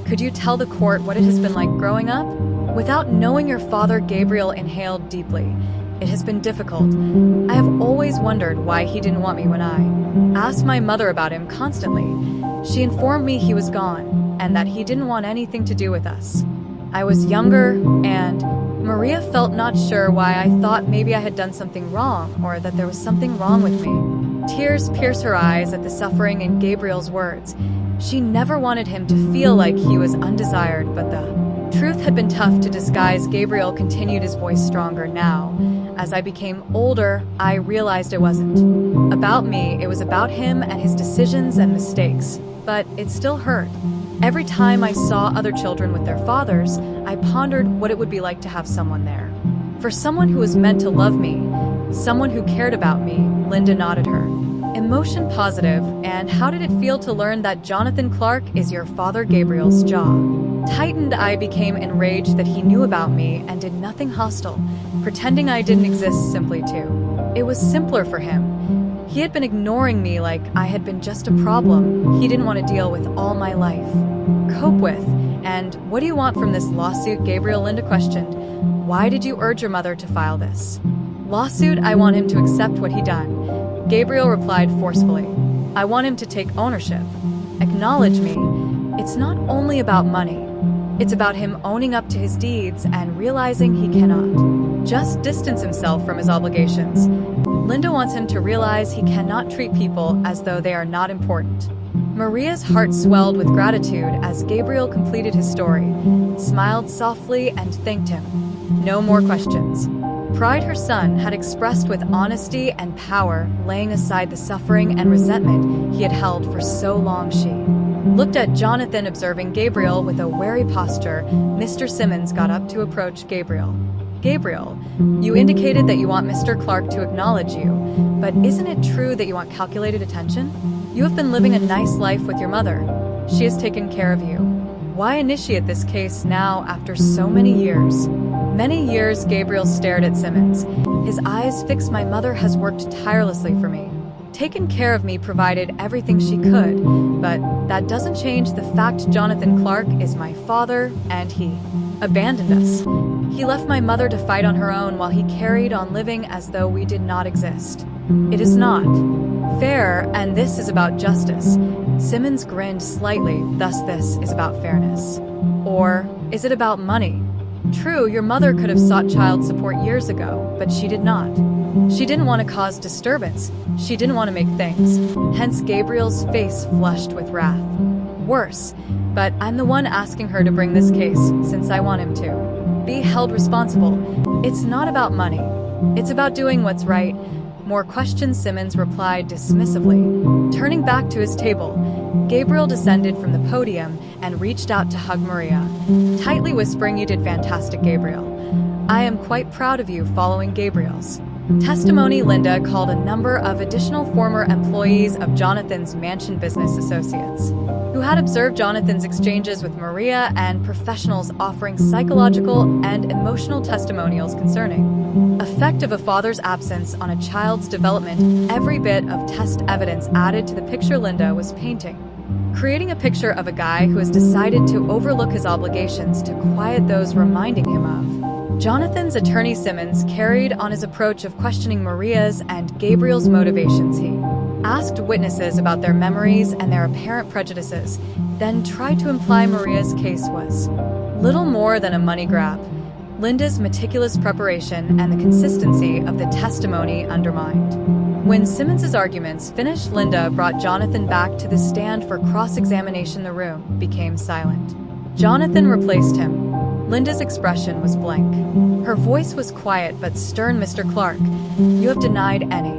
"could you tell the court what it has been like growing up without knowing your father?" Gabriel inhaled deeply. "It has been difficult. I have always wondered why he didn't want me when I asked my mother about him constantly. She informed me he was gone and that he didn't want anything to do with us. I was younger and..." Maria felt not sure why. "I thought maybe I had done something wrong or that there was something wrong with me." Tears pierced her eyes at the suffering in Gabriel's words. She never wanted him to feel like he was undesired, but the truth had been tough to disguise. Gabriel continued, his voice stronger now. "As I became older, I realized it wasn't about me. It was about him and his decisions and mistakes. But it still hurt. Every time I saw other children with their fathers, I pondered what it would be like to have someone there. For someone who was meant to love me, someone who cared about me." Linda nodded, her emotion positive. "And how did it feel to learn that Jonathan Clark is your father?" Gabriel's jaw tightened. "I became enraged that he knew about me and did nothing hostile, pretending I didn't exist simply to. It was simpler for him. He had been ignoring me like I had been just a problem he didn't want to deal with all my life, cope with. And what do you want from this lawsuit?" Gabriel, Linda questioned. "Why did you urge your mother to file this lawsuit?" "I want him to accept what he done," Gabriel replied forcefully. "I want him to take ownership, acknowledge me. It's not only about money. It's about him owning up to his deeds and realizing he cannot just distance himself from his obligations. Linda wants him to realize he cannot treat people as though they are not important." Maria's heart swelled with gratitude as Gabriel completed his story, smiled softly, and thanked him. No more questions. Pride her son had expressed with honesty and power, laying aside the suffering and resentment he had held for so long. She looked at Jonathan, observing Gabriel with a wary posture. Mr. Simmons got up to approach Gabriel. "Gabriel, you indicated that you want Mr. Clark to acknowledge you, but isn't it true that you want calculated attention? You have been living a nice life with your mother. She has taken care of you. Why initiate this case now after so many years?" "Many years," Gabriel stared at Simmons, his eyes fixed. "My mother has worked tirelessly for me, taken care of me, provided everything she could, but that doesn't change the fact Jonathan Clark is my father, and he abandoned us. He left my mother to fight on her own while he carried on living as though we did not exist. It is not fair, and this is about justice." Simmons grinned slightly. "Thus this is about fairness. Or is it about money? True, your mother could have sought child support years ago, but she did not. She didn't want to cause disturbance. She didn't want to make things." Hence Gabriel's face flushed with wrath. "Worse, but I'm the one asking her to bring this case since I want him to be held responsible. It's not about money. It's about doing what's right." "More questions?" Simmons replied dismissively. Turning back to his table, Gabriel descended from the podium and reached out to hug Maria, tightly whispering, "You did fantastic, Gabriel. I am quite proud of you." Following Gabriel's testimony, Linda called a number of additional former employees of Jonathan's mansion business associates, who had observed Jonathan's exchanges with Maria, and professionals offering psychological and emotional testimonials concerning effect of a father's absence on a child's development. Every bit of test evidence added to the picture Linda was painting, creating a picture of a guy who has decided to overlook his obligations to quiet those reminding him of. Jonathan's attorney Simmons carried on his approach of questioning Maria's and Gabriel's motivations. He asked witnesses about their memories and their apparent prejudices, then tried to imply Maria's case was little more than a money grab. Linda's meticulous preparation and the consistency of the testimony undermined. When Simmons's arguments finished, Linda brought Jonathan back to the stand for cross-examination. The room became silent. Jonathan replaced him. Linda's expression was blank. Her voice was quiet but stern. Mr. Clark, you have denied any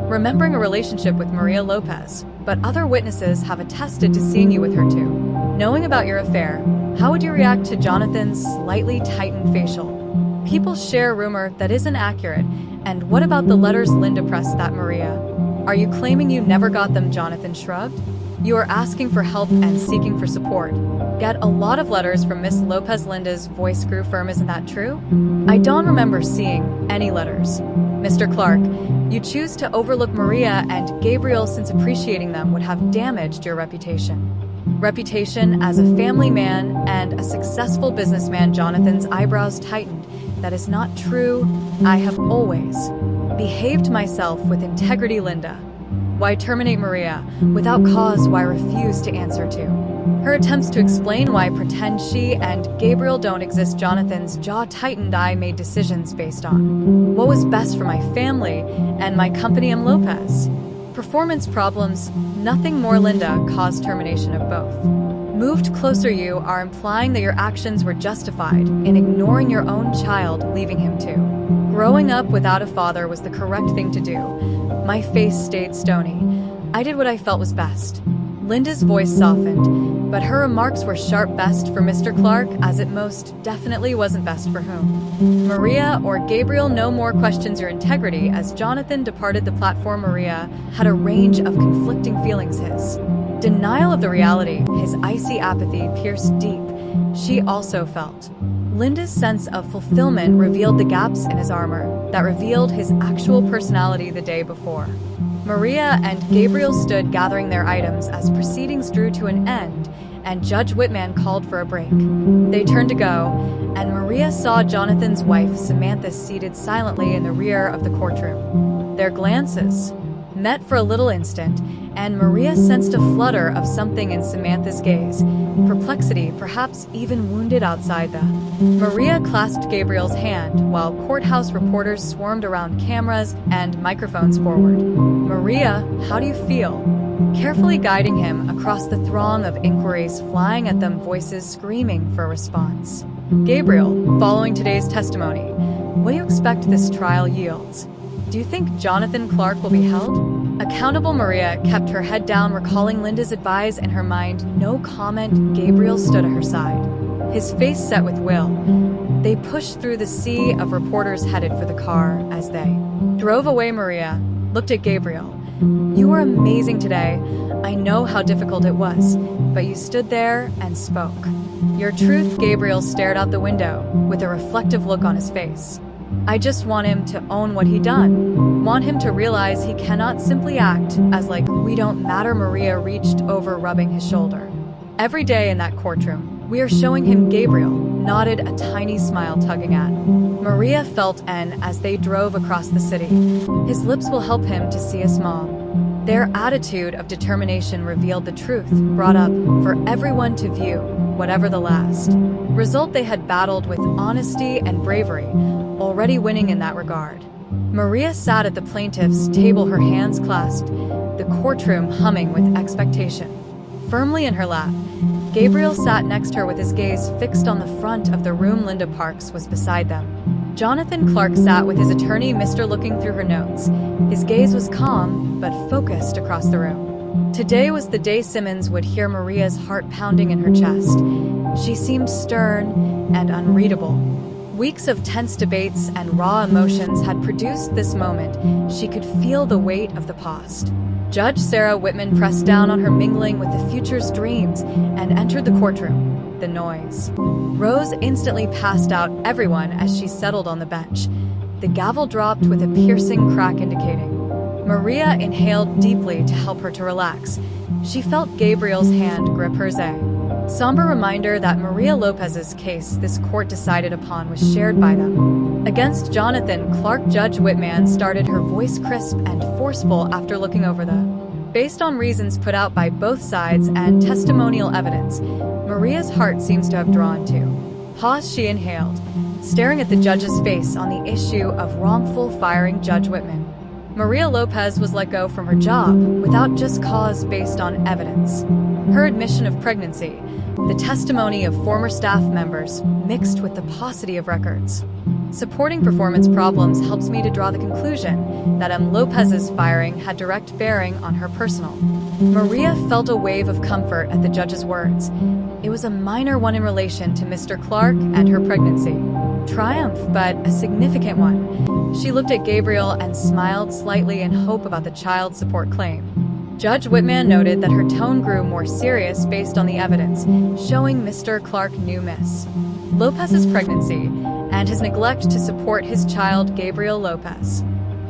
remembering a relationship with Maria Lopez, but other witnesses have attested to seeing you with her too. Knowing about your affair, how would you react to Jonathan's slightly tightened facial? People share rumor that isn't accurate. And what about the letters Linda pressed that Maria? Are you claiming you never got them? Jonathan shrugged. You are asking for help and seeking for support. Get a lot of letters from Miss Lopez. Linda's voice grew firm. Isn't that true? I don't remember seeing any letters. Mr. Clark, you choose to overlook Maria and Gabriel since appreciating them would have damaged your reputation. Reputation as a family man and a successful businessman. Jonathan's eyebrows tightened. That is not true. I have always behaved myself with integrity. Linda, why terminate Maria without cause? Why refuse to answer to her attempts to explain? Why pretend she and Gabriel don't exist? Jonathan's jaw tightened. I made decisions based on what was best for my family and my company. M. Lopez. Performance problems, nothing more. Linda caused termination of both. Moved closer. You are implying that your actions were justified in ignoring your own child, leaving him too. Growing up without a father was the correct thing to do. My face stayed stony. I did what I felt was best. Linda's voice softened, but her remarks were sharp. Best for Mr. Clark, as it most definitely wasn't best for whom? Maria or Gabriel? No more questions. Your integrity. As Jonathan departed the platform, Maria had a range of conflicting feelings. His denial of the reality, his icy apathy pierced deep. She also felt Linda's sense of fulfillment revealed the gaps in his armor that revealed his actual personality. The day before, Maria and Gabriel stood gathering their items as proceedings drew to an end and Judge Whitman called for a break. They turned to go, and Maria saw Jonathan's wife, Samantha, seated silently in the rear of the courtroom. Their glances met for a little instant, and Maria sensed a flutter of something in Samantha's gaze. Perplexity, perhaps even wounded. Outside Maria clasped Gabriel's hand while courthouse reporters swarmed around, cameras and microphones forward. Maria, how do you feel? Carefully guiding him across the throng of inquiries flying at them, voices screaming for a response. Gabriel, following today's testimony, what do you expect this trial yields? Do you think Jonathan Clark will be held accountable? Maria kept her head down, recalling Linda's advice in her mind. No comment. Gabriel stood at her side, his face set with will. They pushed through the sea of reporters headed for the car. As they drove away, Maria looked at Gabriel. You were amazing today. I know how difficult it was, but you stood there and spoke your truth. Gabriel stared out the window with a reflective look on his face. I just want him to own what he done. Want him to realize he cannot simply act as like we don't matter. Maria reached over, rubbing his shoulder. Every day in that courtroom, we are showing him. Gabriel nodded, a tiny smile tugging at Maria felt, and as they drove across the city, his lips will help him to see us mom. Their attitude of determination revealed the truth, brought up for everyone to view, whatever the last result. They had battled with honesty and bravery, already winning in that regard. Maria sat at the plaintiff's table, her hands clasped, the courtroom humming with expectation. Firmly in her lap, Gabriel sat next to her with his gaze fixed on the front of the room. Linda Parks was beside them. Jonathan Clark sat with his attorney, Mr. looking through her notes. His gaze was calm, but focused across the room. Today was the day Simmons would hear Maria's heart pounding in her chest. She seemed stern and unreadable. Weeks of tense debates and raw emotions had produced this moment. She could feel the weight of the past. Judge Sarah Whitman pressed down on her, mingling with the future's dreams, and entered the courtroom. The noise. Rose instantly passed out everyone as she settled on the bench. The gavel dropped with a piercing crack, indicating. Maria inhaled deeply to help her to relax. She felt Gabriel's hand grip hers, a somber reminder that Maria Lopez's case this court decided upon was shared by them. Against Jonathan Clark, Judge Whitman started, her voice crisp and forceful after looking over the Based on reasons put out by both sides and testimonial evidence, Maria's heart seems to have drawn to. Pause. She inhaled, staring at the judge's face on the issue of wrongful firing Judge Whitman. Maria Lopez was let go from her job without just cause based on evidence. Her admission of pregnancy, the testimony of former staff members, mixed with the paucity of records. Supporting performance problems helps me to draw the conclusion that Lopez's firing had direct bearing on her personal. Maria felt a wave of comfort at the judge's words. It was a minor one in relation to Mr. Clark and her pregnancy. Triumph, but a significant one. She looked at Gabriel and smiled slightly in hope about the child support claim. Judge Whitman noted that her tone grew more serious based on the evidence, showing Mr. Clark knew Miss Lopez's pregnancy and his neglect to support his child, Gabriel Lopez.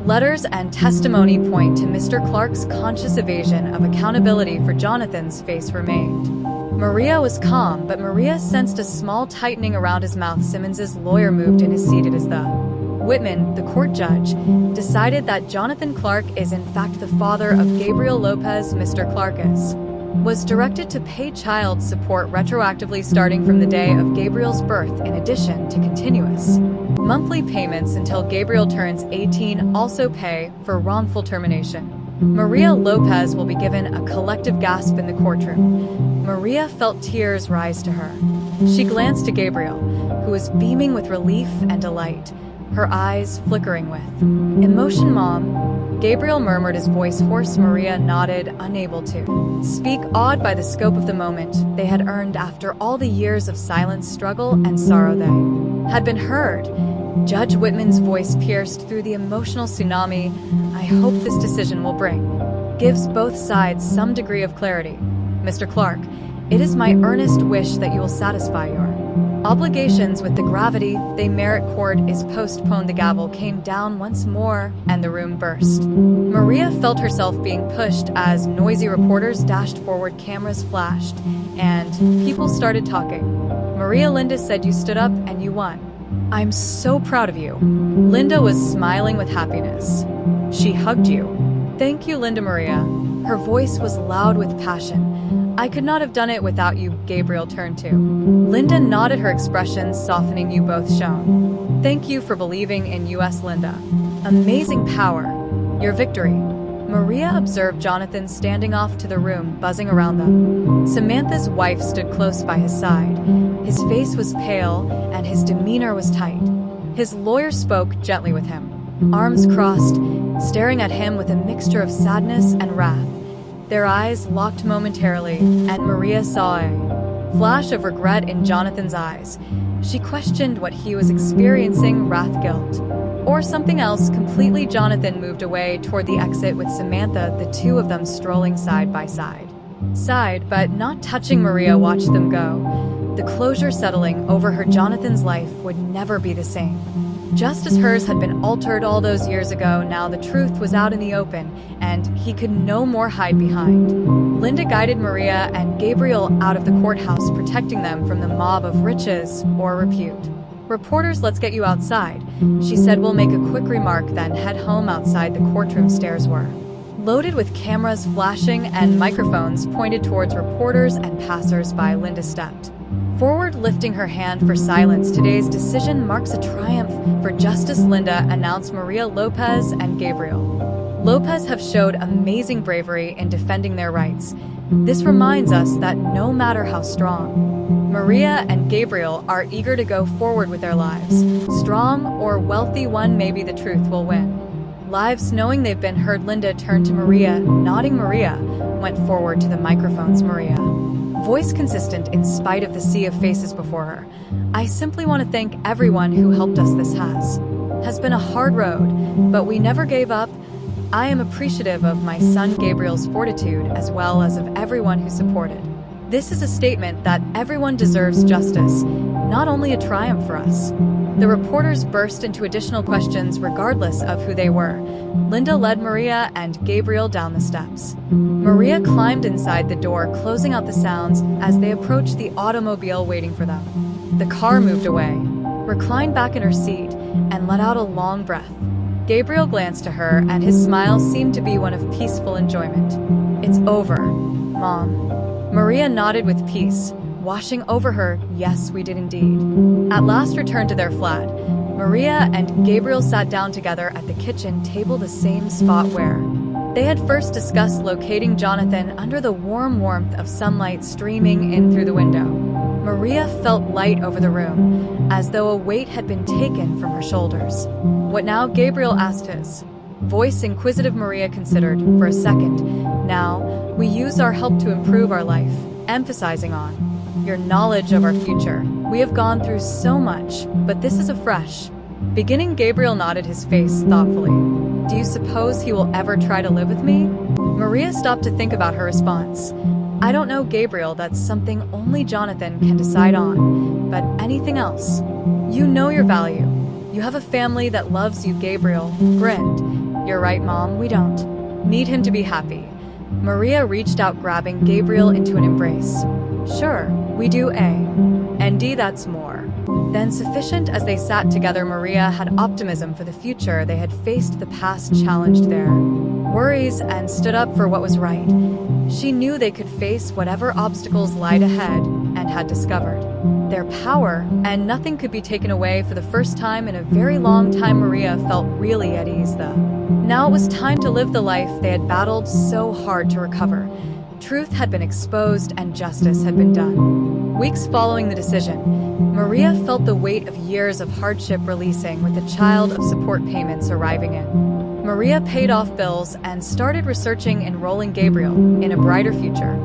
Letters and testimony point to Mr. Clark's conscious evasion of accountability for Jonathan's face remained. Maria was calm, but Maria sensed a small tightening around his mouth. Simmons's lawyer moved in his seat as the Whitman, the court judge, decided that Jonathan Clark is in fact the father of Gabriel Lopez. Mr. Clark was directed to pay child support retroactively starting from the day of Gabriel's birth, in addition to continuous monthly payments until Gabriel turns 18. Also pay for wrongful termination. Maria Lopez will be given a collective gasp in the courtroom. Maria felt tears rise to her. She glanced to Gabriel, who was beaming with relief and delight, her eyes flickering with emotion. Mom, Gabriel murmured, his voice hoarse. Maria nodded, unable to speak, awed by the scope of the moment they had earned after all the years of silence, struggle, and sorrow they had been heard. Judge Whitman's voice pierced through the emotional tsunami. I hope this decision will gives both sides some degree of clarity. Mr. Clark, it is my earnest wish that you will satisfy your obligations with the gravity they merit. Court is postponed. The gavel came down once more, and the room burst. Maria felt herself being pushed as noisy reporters dashed forward, cameras flashed, and people started talking. Maria, Linda said you stood up and you won. I'm so proud of you. Linda was smiling with happiness. She hugged you. Thank you, Linda. Maria. Her voice was loud with passion. I could not have done it without you. Gabriel turned to Linda, nodded, her expression softening. You both shone. Thank you for believing in us, Linda. Amazing power. Your victory. Maria observed Jonathan standing off to the room, buzzing around them. Samantha's wife stood close by his side. His face was pale, and his demeanor was tight. His lawyer spoke gently with him, arms crossed, staring at him with a mixture of sadness and wrath. Their eyes locked momentarily, and Maria saw a flash of regret in Jonathan's eyes. She questioned what he was experiencing, wrath, guilt, or something else completely. Jonathan moved away toward the exit with Samantha, the two of them strolling side by side. But not touching. Maria watched them go, the closure settling over her. Jonathan's life would never be the same. Just as hers had been altered all those years ago, now the truth was out in the open, and he could no more hide behind. Linda guided Maria and Gabriel out of the courthouse, protecting them from the mob of riches or repute. Reporters, let's get you outside, she said. We'll make a quick remark, then head home. Outside, the courtroom stairs were loaded with cameras flashing and microphones pointed towards reporters and passers-by. Linda stepped forward, lifting her hand for silence. Today's decision marks a triumph for justice, Linda announced. Maria Lopez and Gabriel Lopez have showed amazing bravery in defending their rights. This reminds us that no matter how strong Maria and Gabriel are eager to go forward with their lives, strong or wealthy, one, maybe the truth will win. Lives knowing they've been heard. Linda turned to Maria, nodding. Maria went forward to the microphones. Maria, voice consistent in spite of the sea of faces before her. I simply want to thank everyone who helped us. This has been a hard road, but we never gave up. I am appreciative of my son Gabriel's fortitude, as well as of everyone who supported. This is a statement that everyone deserves justice, not only a triumph for us. The reporters burst into additional questions regardless of who they were. Linda led Maria and Gabriel down the steps. Maria climbed inside the door, closing out the sounds as they approached the automobile waiting for them. The car moved away, reclined back in her seat, and let out a long breath. Gabriel glanced to her, and his smile seemed to be one of peaceful enjoyment. It's over, Mom. Maria nodded with peace, washing over her, yes, we did indeed. At last returned to their flat, Maria and Gabriel sat down together at the kitchen table, the same spot where they had first discussed locating Jonathan under the warm warmth of sunlight streaming in through the window. Maria felt light over the room, as though a weight had been taken from her shoulders. What now? Gabriel asked, his voice inquisitive. Maria considered for a second. Now, we use our help to improve our life, emphasizing on your knowledge of our future. We have gone through so much, but this is a fresh beginning. Gabriel nodded, his face thoughtfully. Do you suppose he will ever try to live with me? Maria stopped to think about her response. I don't know, Gabriel, that's something only Jonathan can decide on. But anything else? You know your value. You have a family that loves you. Gabriel grinned. You're right, Mom, we don't need him to be happy. Maria reached out, grabbing Gabriel into an embrace. Sure, we do, and D, that's more than sufficient. As they sat together, Maria had optimism for the future. They had faced the past, challenged their worries, and stood up for what was right. She knew they could face whatever obstacles lied ahead, and had discovered their power, and nothing could be taken away. For the first time in a very long time, Maria felt really at ease. Now it was time to live the life they had battled so hard to recover. Truth had been exposed and justice had been done. Weeks following the decision, Maria felt the weight of years of hardship releasing, with the child of support payments arriving in. Maria paid off bills and started researching enrolling Gabriel in a brighter future.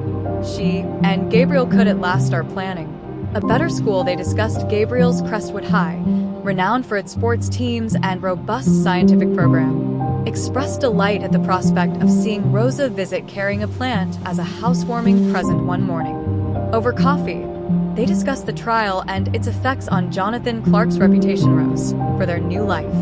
She and Gabriel could at last start planning a better school. They discussed Gabriel's Crestwood High, renowned for its sports teams and robust scientific program. Expressed delight at the prospect of seeing Rosa visit carrying a plant as a housewarming present one morning. Over coffee, they discussed the trial and its effects on Jonathan Clark's reputation rose for their new life.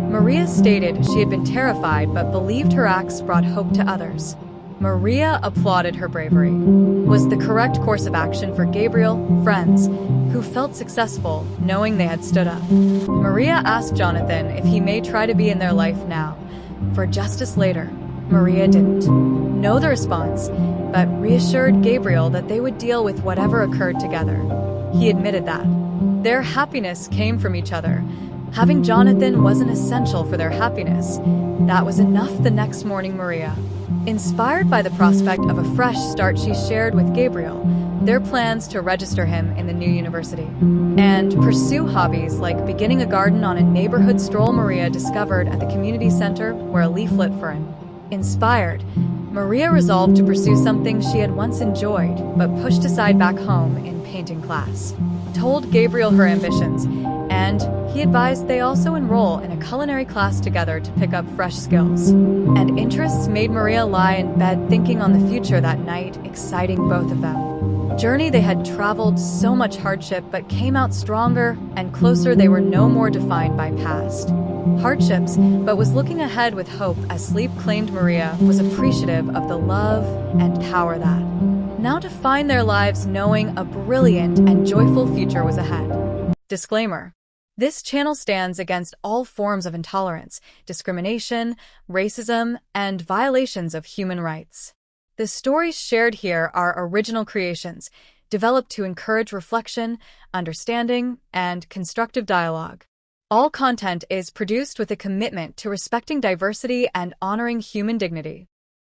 Maria stated she had been terrified but believed her acts brought hope to others. Maria applauded her bravery. Was the correct course of action for Gabriel, friends, who felt successful knowing they had stood up. Maria asked Jonathan if he may try to be in their life now, for justice later. Maria didn't know the response, but reassured Gabriel that they would deal with whatever occurred together. He admitted that their happiness came from each other. Having Jonathan wasn't essential for their happiness. That was enough. The next morning, Maria, inspired by the prospect of a fresh start, she shared with Gabriel their plans to register him in the new university and pursue hobbies like beginning a garden on a neighborhood stroll. Maria discovered at the community center where a leaflet for him. Inspired, Maria resolved to pursue something she had once enjoyed but pushed aside back home in painting class. Told Gabriel her ambitions, and he advised they also enroll in a culinary class together to pick up fresh skills and interests. Made Maria lie in bed thinking on the future that night, exciting both of them. Journey they had traveled so much hardship but came out stronger and closer. They were no more defined by past hardships, but was looking ahead with hope. As sleep claimed, Maria was appreciative of the love and power that now defined their lives, knowing a brilliant and joyful future was ahead. Disclaimer: this channel stands against all forms of intolerance, discrimination, racism, and violations of human rights. The stories shared here are original creations, developed to encourage reflection, understanding, and constructive dialogue. All content is produced with a commitment to respecting diversity and honoring human dignity.